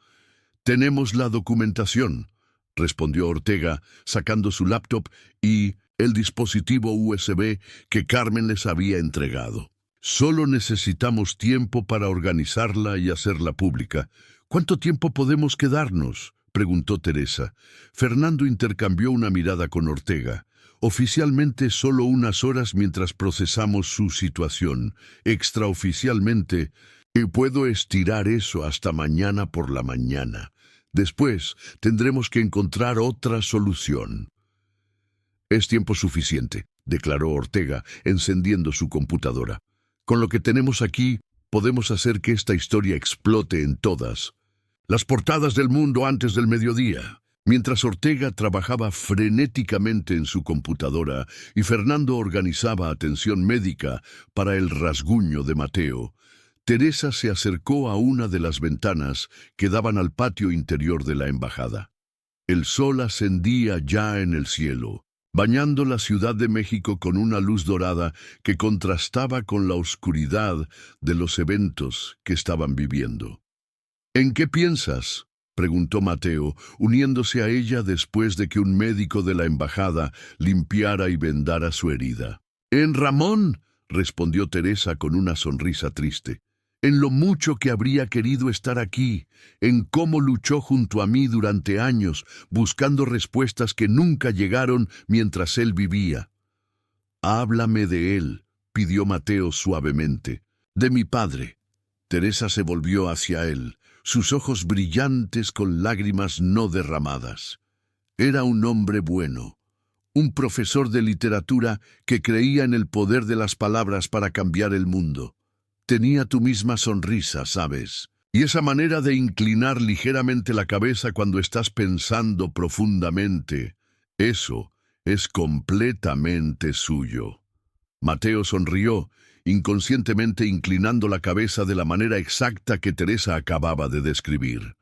S1: «Tenemos la documentación», respondió Ortega, sacando su laptop y el dispositivo USB que Carmen les había entregado. «Solo necesitamos tiempo para organizarla y hacerla pública». «¿Cuánto tiempo podemos quedarnos?», preguntó Teresa. Fernando intercambió una mirada con Ortega. «Oficialmente solo unas horas mientras procesamos su situación. Extraoficialmente, y puedo estirar eso hasta mañana por la mañana. Después tendremos que encontrar otra solución». «Es tiempo suficiente», declaró Ortega, encendiendo su computadora. «Con lo que tenemos aquí, podemos hacer que esta historia explote en todas las portadas del mundo antes del mediodía». Mientras Ortega trabajaba frenéticamente en su computadora y Fernando organizaba atención médica para el rasguño de Mateo, Teresa se acercó a una de las ventanas que daban al patio interior de la embajada. El sol ascendía ya en el cielo, bañando la Ciudad de México con una luz dorada que contrastaba con la oscuridad de los eventos que estaban viviendo. «¿En qué piensas?», preguntó Mateo, uniéndose a ella después de que un médico de la embajada limpiara y vendara su herida. «En Ramón», respondió Teresa con una sonrisa triste. «En lo mucho que habría querido estar aquí, en cómo luchó junto a mí durante años, buscando respuestas que nunca llegaron mientras él vivía». «Háblame de él», pidió Mateo suavemente. «De mi padre». Teresa se volvió hacia él, sus ojos brillantes con lágrimas no derramadas. Era un hombre bueno, un profesor de literatura que creía en el poder de las palabras para cambiar el mundo. Tenía tu misma sonrisa, ¿sabes? Y esa manera de inclinar ligeramente la cabeza cuando estás pensando profundamente. Eso es completamente suyo». Mateo sonrió, inconscientemente inclinando la cabeza de la manera exacta que Teresa acababa de describir.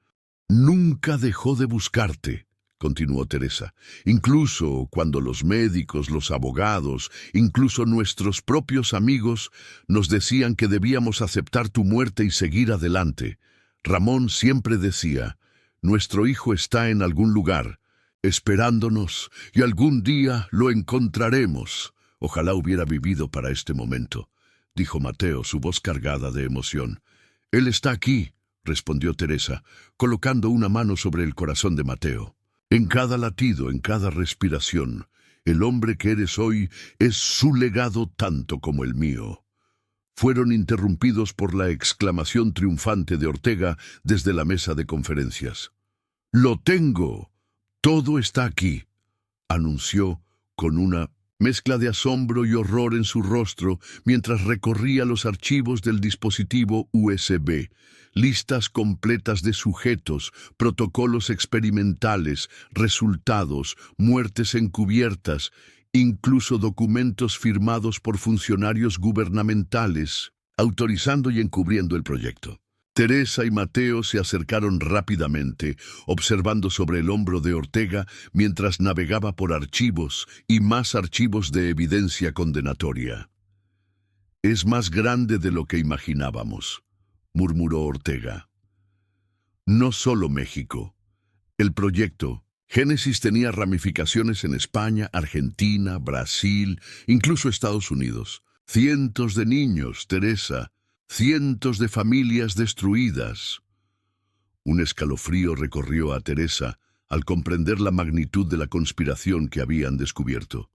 S1: «Nunca dejó de buscarte», continuó Teresa, «incluso cuando los médicos, los abogados, incluso nuestros propios amigos nos decían que debíamos aceptar tu muerte y seguir adelante. Ramón siempre decía, nuestro hijo está en algún lugar, esperándonos, y algún día lo encontraremos. Ojalá hubiera vivido para este momento», dijo Mateo, su voz cargada de emoción. «Él está aquí», respondió Teresa, colocando una mano sobre el corazón de Mateo. «En cada latido, en cada respiración, el hombre que eres hoy es su legado tanto como el mío». Fueron interrumpidos por la exclamación triunfante de Ortega desde la mesa de conferencias. «¡Lo tengo! Todo está aquí», anunció con una mezcla de asombro y horror en su rostro mientras recorría los archivos del dispositivo USB, listas completas de sujetos, protocolos experimentales, resultados, muertes encubiertas, incluso documentos firmados por funcionarios gubernamentales, autorizando y encubriendo el proyecto. Teresa y Mateo se acercaron rápidamente, observando sobre el hombro de Ortega mientras navegaba por archivos y más archivos de evidencia condenatoria. «Es más grande de lo que imaginábamos», murmuró Ortega. no solo México. El proyecto Génesis tenía ramificaciones en España, Argentina, Brasil, incluso Estados Unidos. Cientos de niños, Teresa, cientos de familias destruidas. Un escalofrío recorrió a Teresa al comprender la magnitud de la conspiración que habían descubierto.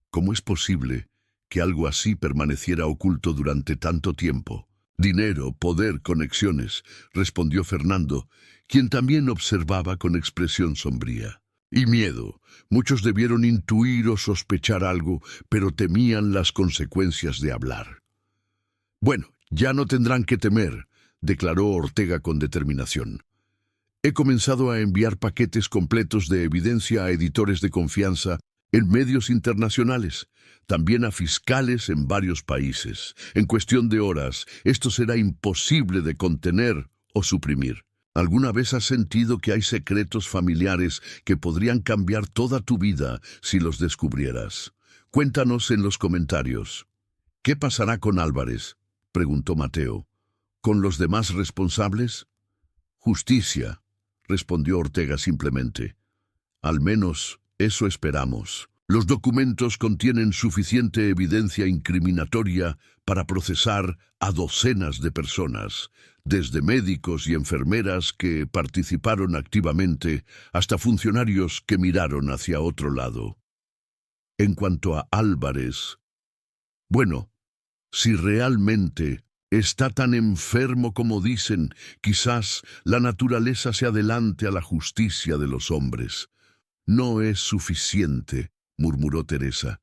S1: ¿Cómo es posible que algo así permaneciera oculto durante tanto tiempo? Dinero, poder, conexiones, respondió Fernando, quien también observaba con expresión sombría. Y miedo. Muchos debieron intuir o sospechar algo, pero temían las consecuencias de hablar. Bueno, ya no tendrán que temer, declaró Ortega con determinación. He comenzado a enviar paquetes completos de evidencia a editores de confianza en medios internacionales, también a fiscales en varios países. En cuestión de horas, esto será imposible de contener o suprimir. ¿Alguna vez has sentido que hay secretos familiares que podrían cambiar toda tu vida si los descubrieras? Cuéntanos en los comentarios. ¿Qué pasará con Álvarez?, preguntó Mateo. ¿Con los demás responsables? Justicia, respondió Ortega simplemente. Al menos eso esperamos. Los documentos contienen suficiente evidencia incriminatoria para procesar a docenas de personas, desde médicos y enfermeras que participaron activamente hasta funcionarios que miraron hacia otro lado. En cuanto a Álvarez, bueno, si realmente está tan enfermo como dicen, quizás la naturaleza se adelante a la justicia de los hombres. No es suficiente, murmuró Teresa.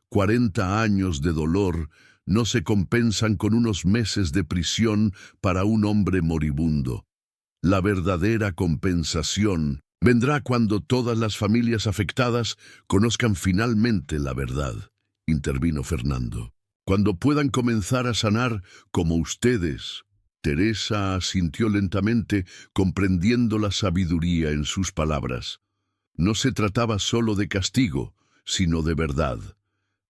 S1: 40 años de dolor no se compensan con unos meses de prisión para un hombre moribundo. La verdadera compensación vendrá cuando todas las familias afectadas conozcan finalmente la verdad, intervino Fernando. Cuando puedan comenzar a sanar como ustedes. Teresa asintió lentamente, comprendiendo la sabiduría en sus palabras. No se trataba solo de castigo, sino de verdad,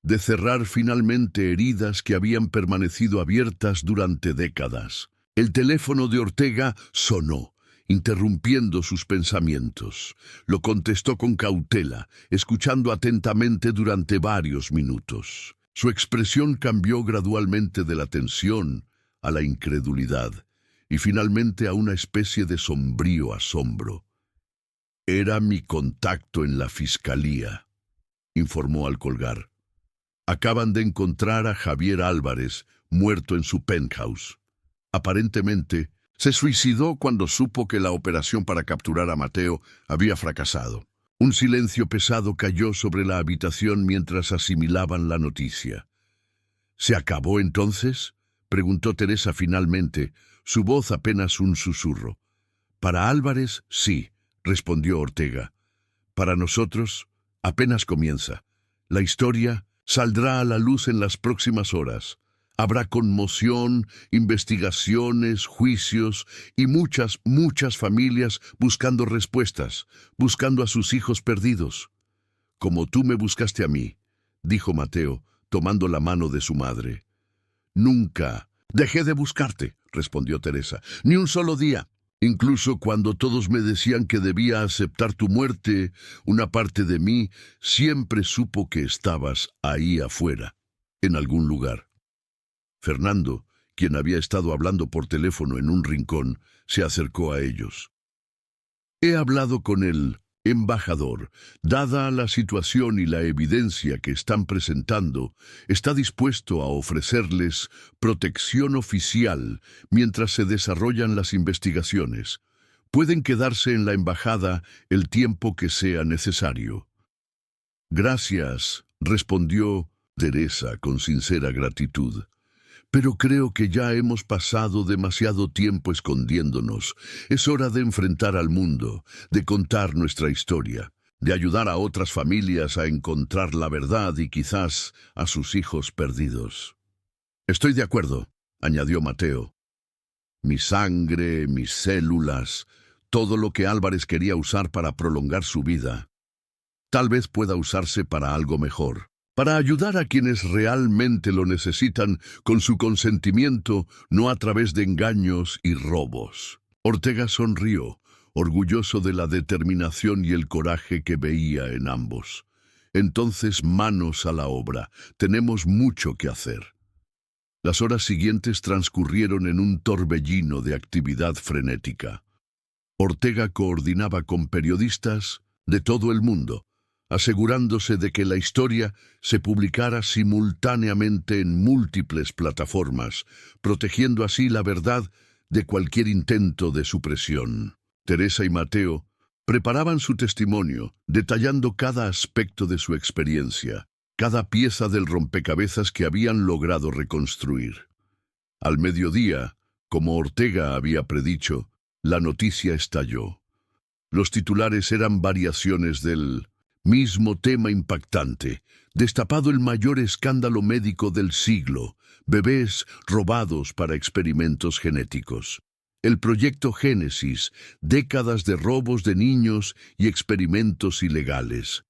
S1: de cerrar finalmente heridas que habían permanecido abiertas durante décadas. El teléfono de Ortega sonó, interrumpiendo sus pensamientos. Lo contestó con cautela, escuchando atentamente durante varios minutos. Su expresión cambió gradualmente de la tensión a la incredulidad y finalmente a una especie de sombrío asombro. Era mi contacto en la fiscalía, informó al colgar. Acaban de encontrar a Javier Álvarez muerto en su penthouse. Aparentemente, se suicidó cuando supo que la operación para capturar a Mateo había fracasado. Un silencio pesado cayó sobre la habitación mientras asimilaban la noticia. ¿Se acabó entonces?, preguntó Teresa finalmente, su voz apenas un susurro. Para Álvarez, sí, respondió Ortega. Para nosotros, apenas comienza. La historia saldrá a la luz en las próximas horas. Habrá conmoción, investigaciones, juicios y muchas familias buscando respuestas, buscando a sus hijos perdidos. Como tú me buscaste a mí, dijo Mateo, tomando la mano de su madre. Nunca dejé de buscarte, respondió Teresa, ni un solo día. Incluso cuando todos me decían que debía aceptar tu muerte, una parte de mí siempre supo que estabas ahí afuera, en algún lugar. Fernando, quien había estado hablando por teléfono en un rincón, se acercó a ellos. He hablado con el embajador. Dada la situación y la evidencia que están presentando, está dispuesto a ofrecerles protección oficial mientras se desarrollan las investigaciones. Pueden quedarse en la embajada el tiempo que sea necesario. Gracias, respondió Teresa con sincera gratitud. Pero creo que ya hemos pasado demasiado tiempo escondiéndonos. Es hora de enfrentar al mundo, de contar nuestra historia, de ayudar a otras familias a encontrar la verdad y quizás a sus hijos perdidos. Estoy de acuerdo, añadió Mateo. Mi sangre, mis células, todo lo que Álvarez quería usar para prolongar su vida, tal vez pueda usarse para algo mejor. Para ayudar a quienes realmente lo necesitan con su consentimiento, no a través de engaños y robos. Ortega sonrió, orgulloso de la determinación y el coraje que veía en ambos. Entonces, manos a la obra. Tenemos mucho que hacer. Las horas siguientes transcurrieron en un torbellino de actividad frenética. Ortega coordinaba con periodistas de todo el mundo, asegurándose de que la historia se publicara simultáneamente en múltiples plataformas, protegiendo así la verdad de cualquier intento de supresión. Teresa y Mateo preparaban su testimonio, detallando cada aspecto de su experiencia, cada pieza del rompecabezas que habían logrado reconstruir. Al mediodía, como Ortega había predicho, la noticia estalló. Los titulares eran variaciones del mismo tema impactante: destapado el mayor escándalo médico del siglo, bebés robados para experimentos genéticos. El proyecto Génesis, décadas de robos de niños y experimentos ilegales.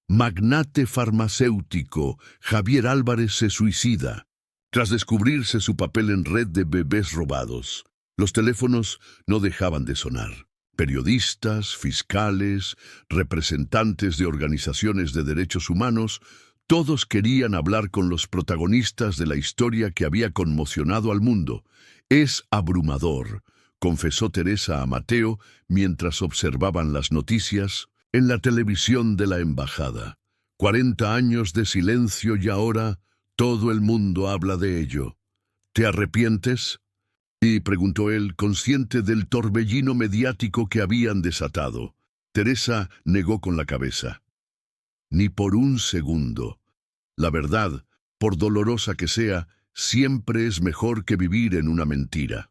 S1: Magnate farmacéutico Javier Álvarez se suicida tras descubrirse su papel en red de bebés robados. Los teléfonos no dejaban de sonar. Periodistas, fiscales, representantes de organizaciones de derechos humanos, todos querían hablar con los protagonistas de la historia que había conmocionado al mundo. Es abrumador, confesó Teresa a Mateo mientras observaban las noticias en la televisión de la embajada. 40 años de silencio y ahora todo el mundo habla de ello. ¿Te arrepientes? Y preguntó él, consciente del torbellino mediático que habían desatado. Teresa negó con la cabeza. Ni por un segundo. La verdad, por dolorosa que sea, siempre es mejor que vivir en una mentira.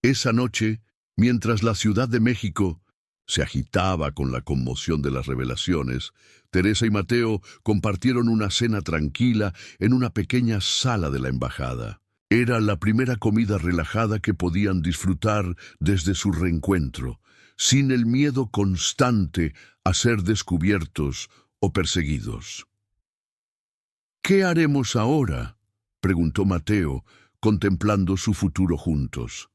S1: Esa noche, mientras la Ciudad de México se agitaba con la conmoción de las revelaciones, Teresa y Mateo compartieron una cena tranquila en una pequeña sala de la embajada. Era la primera comida relajada que podían disfrutar desde su reencuentro, sin el miedo constante a ser descubiertos o perseguidos. ¿Qué haremos ahora?, preguntó Mateo, contemplando su futuro juntos.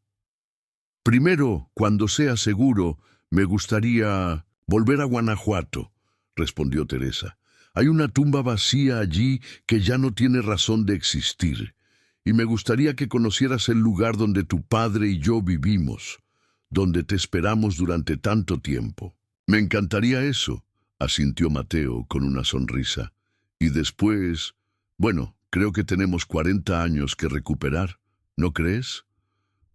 S1: Primero, cuando sea seguro, me gustaría volver a Guanajuato, respondió Teresa. Hay una tumba vacía allí que ya no tiene razón de existir, y me gustaría que conocieras el lugar donde tu padre y yo vivimos, donde te esperamos durante tanto tiempo. Me encantaría eso, asintió Mateo con una sonrisa. Y después, bueno, creo que tenemos 40 años que recuperar, ¿no crees?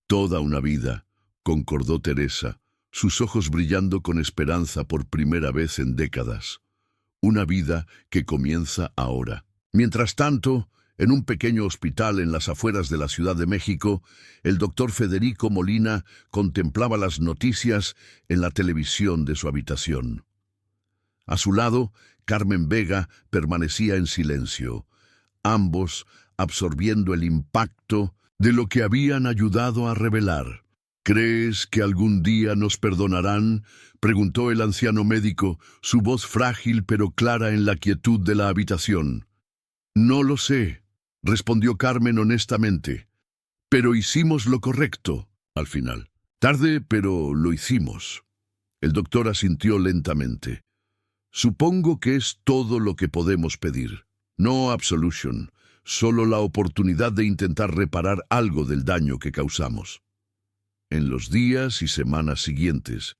S1: Toda una vida, concordó Teresa, sus ojos brillando con esperanza por primera vez en décadas. Una vida que comienza ahora. Mientras tanto, en un pequeño hospital en las afueras de la Ciudad de México, el doctor Federico Molina contemplaba las noticias en la televisión de su habitación. A su lado, Carmen Vega permanecía en silencio, ambos absorbiendo el impacto de lo que habían ayudado a revelar. ¿Crees que algún día nos perdonarán?, preguntó el anciano médico, su voz frágil pero clara en la quietud de la habitación. No lo sé, respondió Carmen honestamente, pero hicimos lo correcto, al final. Tarde, pero lo hicimos. El doctor asintió lentamente. Supongo que es todo lo que podemos pedir. No absolution, solo la oportunidad de intentar reparar algo del daño que causamos. En los días y semanas siguientes,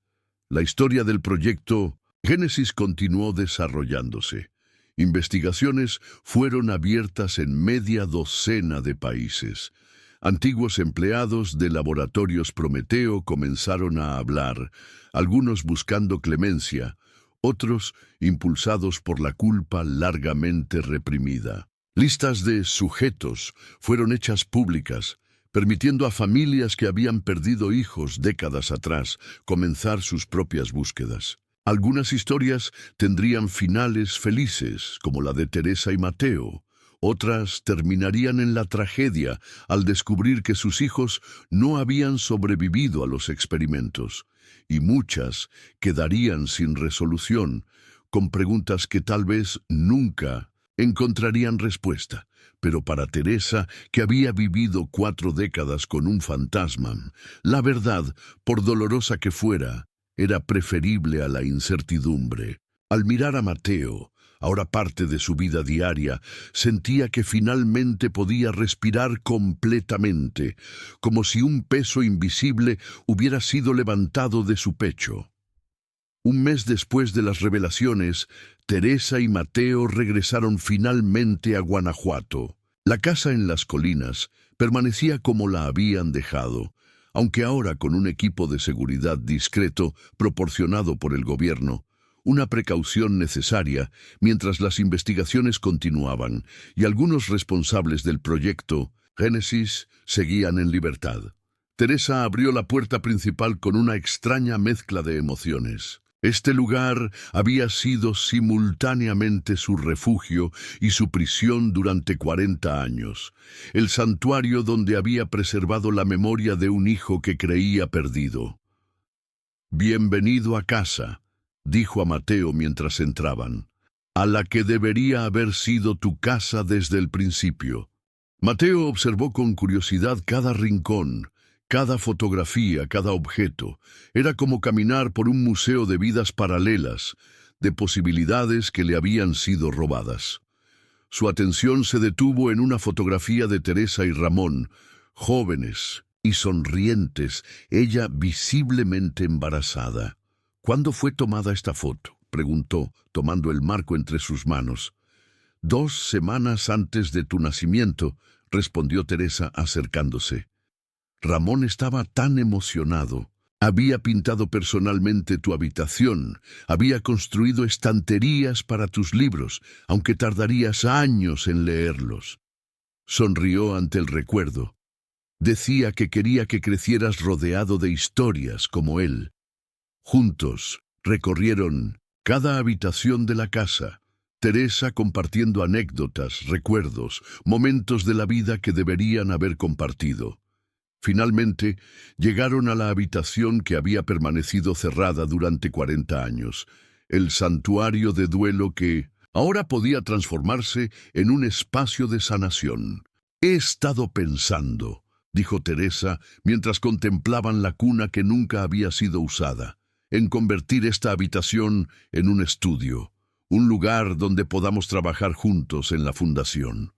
S1: la historia del proyecto Génesis continuó desarrollándose. Investigaciones fueron abiertas en media docena de países. Antiguos empleados de laboratorios Prometeo comenzaron a hablar, algunos buscando clemencia, otros impulsados por la culpa largamente reprimida. Listas de sujetos fueron hechas públicas, permitiendo a familias que habían perdido hijos décadas atrás comenzar sus propias búsquedas. Algunas historias tendrían finales felices, como la de Teresa y Mateo. Otras terminarían en la tragedia al descubrir que sus hijos no habían sobrevivido a los experimentos. Y muchas quedarían sin resolución, con preguntas que tal vez nunca encontrarían respuesta. Pero para Teresa, que había vivido 4 décadas con un fantasma, la verdad, por dolorosa que fuera, era preferible a la incertidumbre. Al mirar a Mateo, ahora parte de su vida diaria, sentía que finalmente podía respirar completamente, como si un peso invisible hubiera sido levantado de su pecho. Un mes después de las revelaciones, Teresa y Mateo regresaron finalmente a Guanajuato. La casa en las colinas permanecía como la habían dejado, aunque ahora con un equipo de seguridad discreto proporcionado por el gobierno, una precaución necesaria mientras las investigaciones continuaban y algunos responsables del proyecto Génesis seguían en libertad. Teresa abrió la puerta principal con una extraña mezcla de emociones. Este lugar había sido simultáneamente su refugio y su prisión durante 40 años, el santuario donde había preservado la memoria de un hijo que creía perdido. «Bienvenido a casa», dijo a Mateo mientras entraban, «a la que debería haber sido tu casa desde el principio». Mateo observó con curiosidad cada rincón, cada fotografía, cada objeto. Era como caminar por un museo de vidas paralelas, de posibilidades que le habían sido robadas. Su atención se detuvo en una fotografía de Teresa y Ramón, jóvenes y sonrientes, ella visiblemente embarazada. «¿Cuándo fue tomada esta foto?», preguntó, tomando el marco entre sus manos. «2 semanas antes de tu nacimiento», respondió Teresa acercándose. Ramón estaba tan emocionado. Había pintado personalmente tu habitación, había construido estanterías para tus libros, aunque tardarías años en leerlos. Sonrió ante el recuerdo. Decía que quería que crecieras rodeado de historias como él. Juntos recorrieron cada habitación de la casa, Teresa compartiendo anécdotas, recuerdos, momentos de la vida que deberían haber compartido. Finalmente, llegaron a la habitación que había permanecido cerrada durante 40 años, el santuario de duelo que ahora podía transformarse en un espacio de sanación. «He estado pensando», dijo Teresa mientras contemplaban la cuna que nunca había sido usada, «en convertir esta habitación en un estudio, un lugar donde podamos trabajar juntos en la fundación».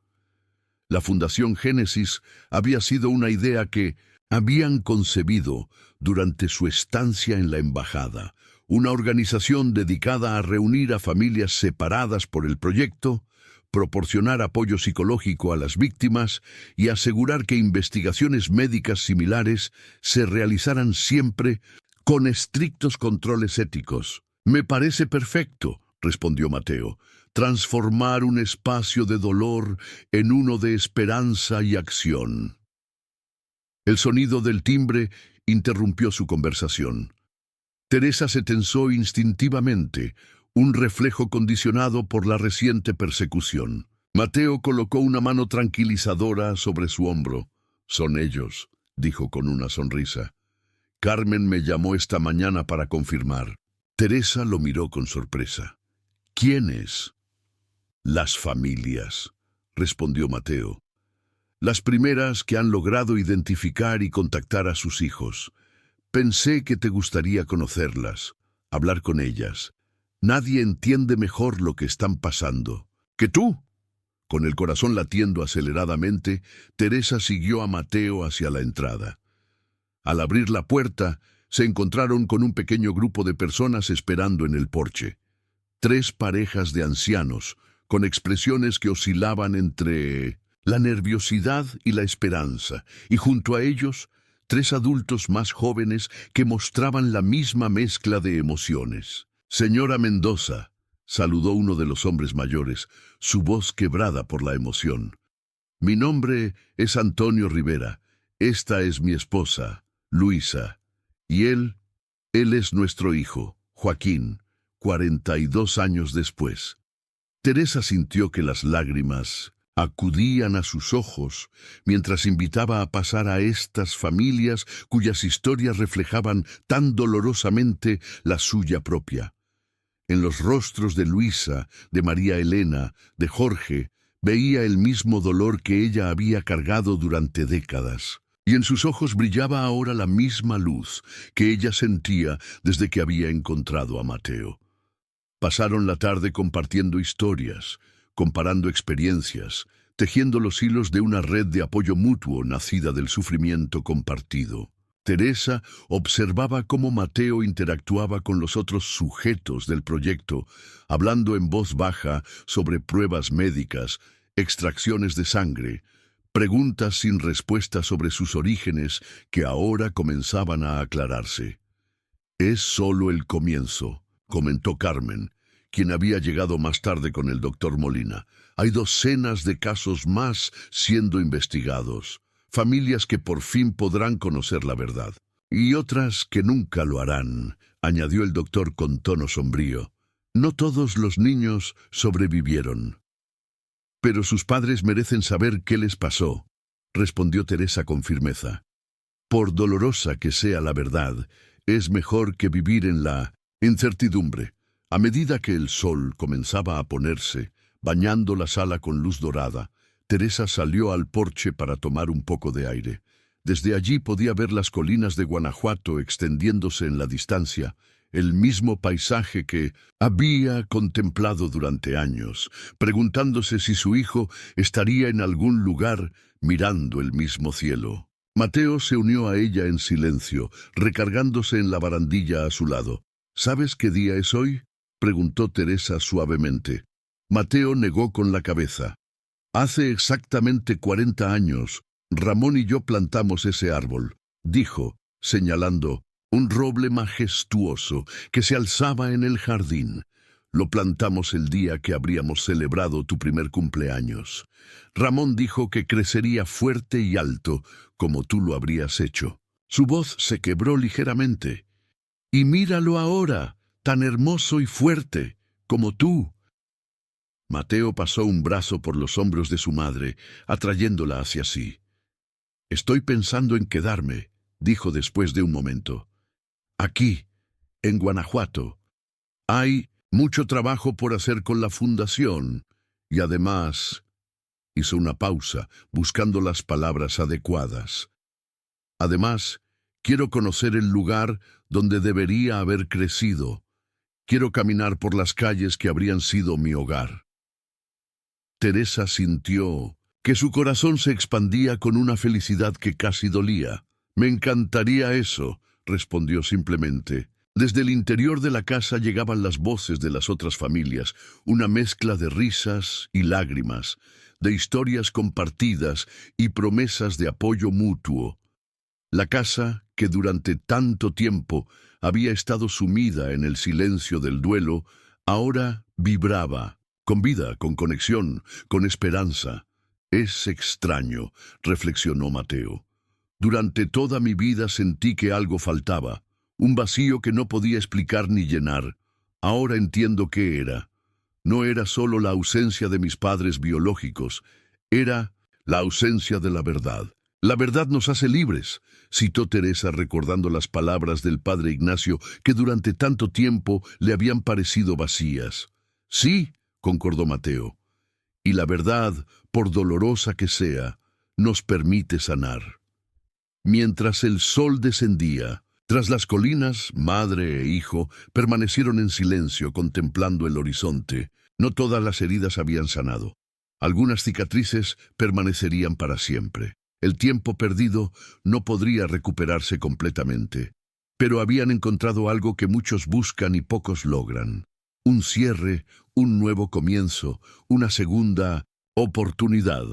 S1: La Fundación Génesis había sido una idea que habían concebido durante su estancia en la embajada, una organización dedicada a reunir a familias separadas por el proyecto, proporcionar apoyo psicológico a las víctimas y asegurar que investigaciones médicas similares se realizaran siempre con estrictos controles éticos. «Me parece perfecto», respondió Mateo, «transformar un espacio de dolor en uno de esperanza y acción». El sonido del timbre interrumpió su conversación. Teresa se tensó instintivamente, un reflejo condicionado por la reciente persecución. Mateo colocó una mano tranquilizadora sobre su hombro. «Son ellos», dijo con una sonrisa. «Carmen me llamó esta mañana para confirmar». Teresa lo miró con sorpresa. «¿Quiénes?» «Las familias», respondió Mateo. «Las primeras que han logrado identificar y contactar a sus hijos. Pensé que te gustaría conocerlas, hablar con ellas. Nadie entiende mejor lo que están pasando que tú». Con el corazón latiendo aceleradamente, Teresa siguió a Mateo hacia la entrada. Al abrir la puerta, se encontraron con un pequeño grupo de personas esperando en el porche. 3 parejas de ancianos, con expresiones que oscilaban entre la nerviosidad y la esperanza, y junto a ellos, 3 adultos más jóvenes que mostraban la misma mezcla de emociones. «Señora Mendoza», saludó uno de los hombres mayores, su voz quebrada por la emoción. «Mi nombre es Antonio Rivera. Esta es mi esposa, Luisa. Y él es nuestro hijo, Joaquín, 42 años después». Teresa sintió que las lágrimas acudían a sus ojos mientras invitaba a pasar a estas familias cuyas historias reflejaban tan dolorosamente la suya propia. En los rostros de Luisa, de María Elena, de Jorge, Veía el mismo dolor que ella había cargado durante décadas, y en sus ojos brillaba ahora la misma luz que ella sentía desde que había encontrado a Mateo. Pasaron la tarde compartiendo historias, comparando experiencias, tejiendo los hilos de una red de apoyo mutuo nacida del sufrimiento compartido. Teresa observaba cómo Mateo interactuaba con los otros sujetos del proyecto, hablando en voz baja sobre pruebas médicas, extracciones de sangre, preguntas sin respuesta sobre sus orígenes que ahora comenzaban a aclararse. «Es solo el comienzo», comentó Carmen, quien había llegado más tarde con el doctor Molina. «Hay docenas de casos más siendo investigados, familias que por fin podrán conocer la verdad. Y otras que nunca lo harán», añadió el doctor con tono sombrío. «No todos los niños sobrevivieron». «Pero sus padres merecen saber qué les pasó», respondió Teresa con firmeza. «Por dolorosa que sea la verdad, es mejor que vivir en la incertidumbre». A medida que el sol comenzaba a ponerse, bañando la sala con luz dorada, Teresa salió al porche para tomar un poco de aire. Desde allí podía ver las colinas de Guanajuato extendiéndose en la distancia, el mismo paisaje que había contemplado durante años, preguntándose si su hijo estaría en algún lugar mirando el mismo cielo. Mateo se unió a ella en silencio, recargándose en la barandilla a su lado. «¿Sabes qué día es hoy?», preguntó Teresa suavemente. Mateo negó con la cabeza. «Hace exactamente 40 años, Ramón y yo plantamos ese árbol», dijo, señalando un roble majestuoso que se alzaba en el jardín. «Lo plantamos el día que habríamos celebrado tu primer cumpleaños. Ramón dijo que crecería fuerte y alto, como tú lo habrías hecho». Su voz se quebró ligeramente. «Y míralo ahora, tan hermoso y fuerte, como tú». Mateo pasó un brazo por los hombros de su madre, atrayéndola hacia sí. «Estoy pensando en quedarme», dijo después de un momento. «Aquí, en Guanajuato. Hay mucho trabajo por hacer con la fundación, y además…» Hizo una pausa, buscando las palabras adecuadas. «Además, quiero conocer el lugar donde debería haber crecido. Quiero caminar por las calles que habrían sido mi hogar». Teresa sintió que su corazón se expandía con una felicidad que casi dolía. «Me encantaría eso», respondió simplemente. Desde el interior de la casa llegaban las voces de las otras familias, una mezcla de risas y lágrimas, de historias compartidas y promesas de apoyo mutuo. La casa, que durante tanto tiempo había estado sumida en el silencio del duelo, ahora vibraba, con vida, con conexión, con esperanza. «Es extraño», reflexionó Mateo. «Durante toda mi vida sentí que algo faltaba, un vacío que no podía explicar ni llenar. Ahora entiendo qué era. No era solo la ausencia de mis padres biológicos, era la ausencia de la verdad. La verdad nos hace libres», citó Teresa recordando las palabras del padre Ignacio que durante tanto tiempo le habían parecido vacías. «Sí», concordó Mateo, «y la verdad, por dolorosa que sea, nos permite sanar». Mientras el sol descendía, tras las colinas, madre e hijo permanecieron en silencio contemplando el horizonte. No todas las heridas habían sanado. Algunas cicatrices permanecerían para siempre. El tiempo perdido no podría recuperarse completamente. Pero habían encontrado algo que muchos buscan y pocos logran. Un cierre, un nuevo comienzo, una segunda oportunidad.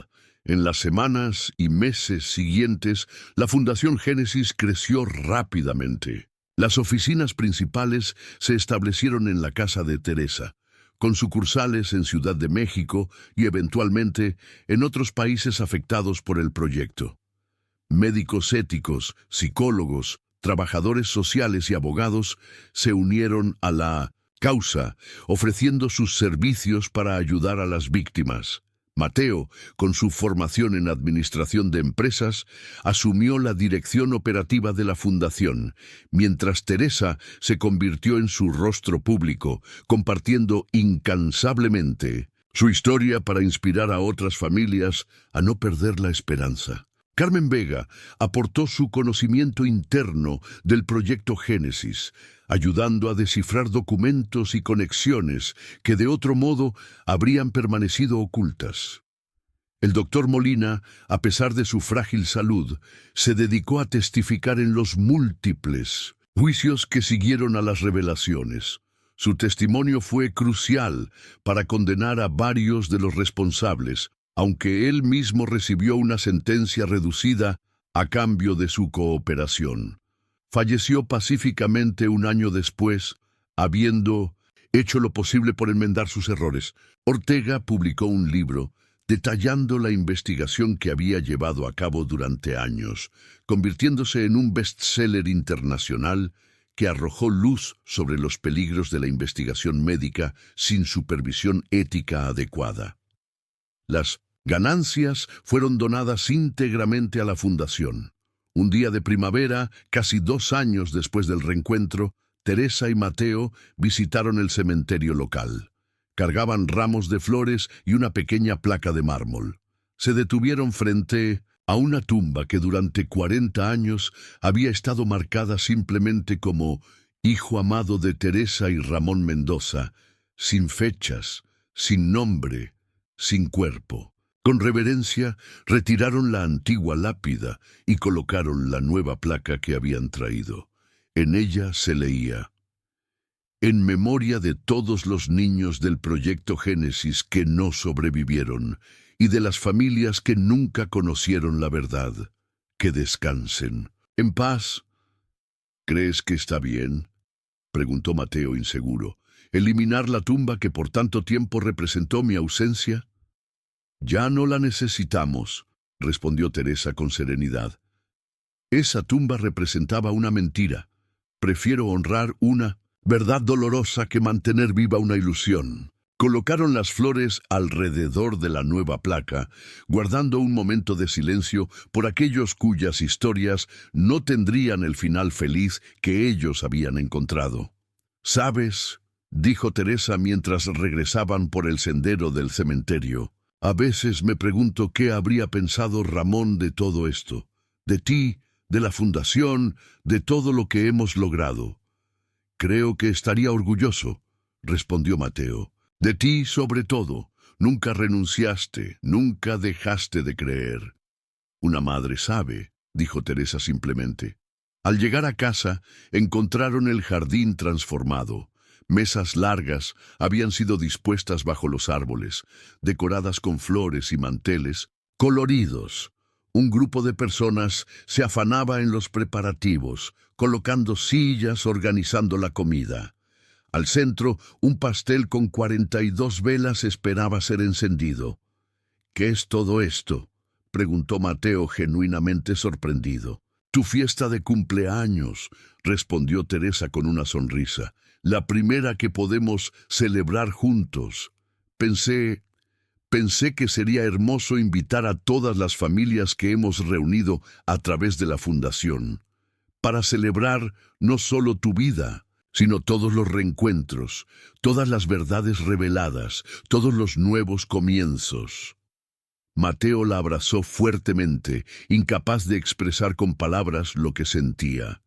S1: En las semanas y meses siguientes, la Fundación Génesis creció rápidamente. Las oficinas principales se establecieron en la casa de Teresa, con sucursales en Ciudad de México y eventualmente en otros países afectados por el proyecto. Médicos éticos, psicólogos, trabajadores sociales y abogados se unieron a la causa, ofreciendo sus servicios para ayudar a las víctimas. Mateo, con su formación en administración de empresas, asumió la dirección operativa de la fundación, mientras Teresa se convirtió en su rostro público, compartiendo incansablemente Su historia para inspirar a otras familias a no perder la esperanza. Carmen Vega aportó su conocimiento interno del proyecto Génesis, ayudando a descifrar documentos y conexiones que de otro modo habrían permanecido ocultas. El doctor Molina, a pesar de su frágil salud, se dedicó a testificar en los múltiples juicios que siguieron a las revelaciones. Su testimonio fue crucial para condenar a varios de los responsables, aunque él mismo recibió una sentencia reducida a cambio de su cooperación. Falleció pacíficamente un año después, habiendo hecho lo posible por enmendar sus errores. Ortega publicó un libro detallando la investigación que había llevado a cabo durante años, convirtiéndose en un bestseller internacional que arrojó luz sobre los peligros de la investigación médica sin supervisión ética adecuada. Las ganancias fueron donadas íntegramente a la fundación. Un día de primavera, casi 2 años después del reencuentro, Teresa y Mateo visitaron el cementerio local. Cargaban ramos de flores y una pequeña placa de mármol. Se detuvieron frente a una tumba que durante 40 años había estado marcada simplemente como hijo amado de Teresa y Ramón Mendoza, sin fechas, sin nombre, sin cuerpo. Con reverencia retiraron la antigua lápida y colocaron la nueva placa que habían traído. En ella se leía: en memoria de todos los niños del proyecto Génesis que no sobrevivieron y de las familias que nunca conocieron la verdad, que descansen en paz. ¿Crees que está bien?, preguntó Mateo inseguro. ¿Eliminar la tumba que por tanto tiempo representó mi ausencia? Ya no la necesitamos, respondió Teresa con serenidad. Esa tumba representaba una mentira. Prefiero honrar una verdad dolorosa que mantener viva una ilusión. Colocaron las flores alrededor de la nueva placa, guardando un momento de silencio por aquellos cuyas historias no tendrían el final feliz que ellos habían encontrado. «¿Sabes?», dijo Teresa mientras regresaban por el sendero del cementerio. «A veces me pregunto qué habría pensado Ramón de todo esto, de ti, de la fundación, de todo lo que hemos logrado». «Creo que estaría orgulloso», respondió Mateo. «De ti sobre todo. Nunca renunciaste, nunca dejaste de creer». «Una madre sabe», dijo Teresa simplemente. Al llegar a casa, encontraron el jardín transformado. Mesas largas habían sido dispuestas bajo los árboles, decoradas con flores y manteles coloridos. Un grupo de personas se afanaba en los preparativos, colocando sillas, organizando la comida. Al centro, un pastel con 42 velas esperaba ser encendido. «¿Qué es todo esto?», preguntó Mateo genuinamente sorprendido. «Tu fiesta de cumpleaños», respondió Teresa con una sonrisa. «La primera que podemos celebrar juntos. Pensé que sería hermoso invitar a todas las familias que hemos reunido a través de la fundación, para celebrar no solo tu vida, sino todos los reencuentros, todas las verdades reveladas, todos los nuevos comienzos». Mateo la abrazó fuertemente, incapaz de expresar con palabras lo que sentía.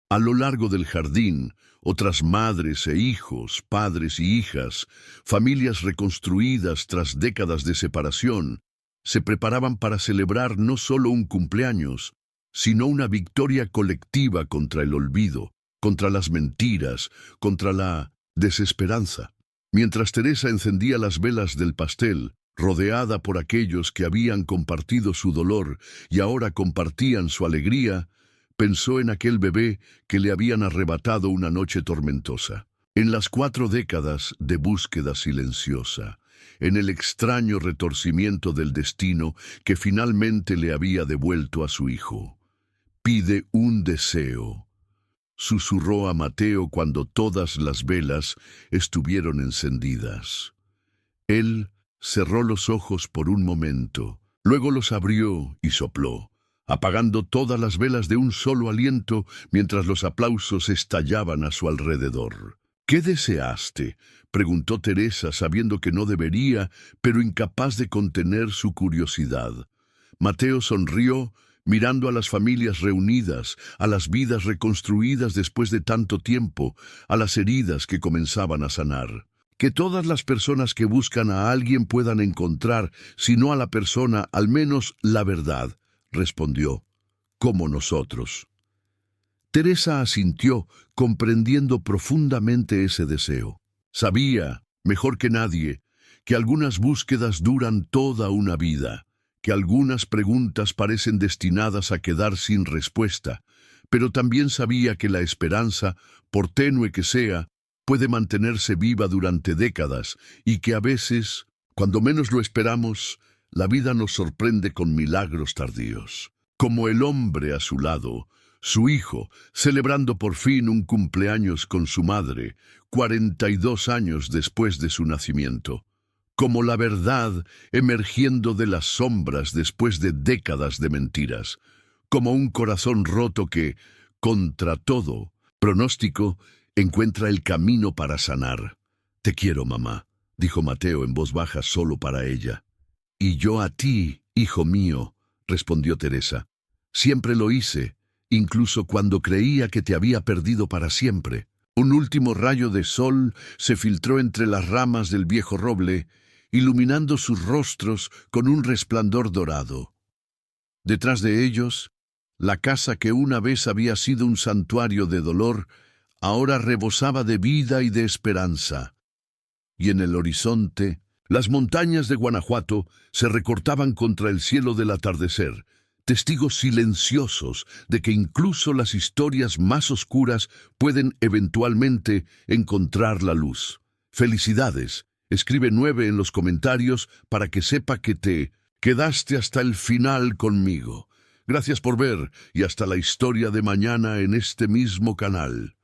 S1: A lo largo del jardín, otras madres e hijos, padres y hijas, familias reconstruidas tras décadas de separación, se preparaban para celebrar no solo un cumpleaños, sino una victoria colectiva contra el olvido, contra las mentiras, contra la desesperanza. Mientras Teresa encendía las velas del pastel, rodeada por aquellos que habían compartido su dolor y ahora compartían su alegría, pensó en aquel bebé que le habían arrebatado una noche tormentosa. En las 4 décadas de búsqueda silenciosa, en el extraño retorcimiento del destino que finalmente le había devuelto a su hijo. «Pide un deseo», susurró a Mateo cuando todas las velas estuvieron encendidas. Él cerró los ojos por un momento, luego los abrió y sopló, apagando todas las velas de un solo aliento mientras los aplausos estallaban a su alrededor. ¿Qué deseaste?, preguntó Teresa, sabiendo que no debería, pero incapaz de contener su curiosidad. Mateo sonrió, mirando a las familias reunidas, a las vidas reconstruidas después de tanto tiempo, a las heridas que comenzaban a sanar. Que todas las personas que buscan a alguien puedan encontrar, si no a la persona, al menos la verdad, respondió, como nosotros. Teresa asintió, comprendiendo profundamente ese deseo. Sabía, mejor que nadie, que algunas búsquedas duran toda una vida, que algunas preguntas parecen destinadas a quedar sin respuesta, pero también sabía que la esperanza, por tenue que sea, puede mantenerse viva durante décadas y que a veces, cuando menos lo esperamos, la vida nos sorprende con milagros tardíos. Como el hombre a su lado, su hijo, celebrando por fin un cumpleaños con su madre, 42 años después de su nacimiento. Como la verdad emergiendo de las sombras después de décadas de mentiras. Como un corazón roto que, contra todo pronóstico, encuentra el camino para sanar. «Te quiero, mamá», dijo Mateo en voz baja solo para ella. «Y yo a ti, hijo mío», respondió Teresa. «Siempre lo hice, incluso cuando creía que te había perdido para siempre». Un último rayo de sol se filtró entre las ramas del viejo roble, iluminando sus rostros con un resplandor dorado. Detrás de ellos, la casa que una vez había sido un santuario de dolor, ahora rebosaba de vida y de esperanza. Y en el horizonte, las montañas de Guanajuato se recortaban contra el cielo del atardecer, testigos silenciosos de que incluso las historias más oscuras pueden eventualmente encontrar la luz. Felicidades. Escribe 9 en los comentarios para que sepa que te quedaste hasta el final conmigo. Gracias por ver y hasta la historia de mañana en este mismo canal.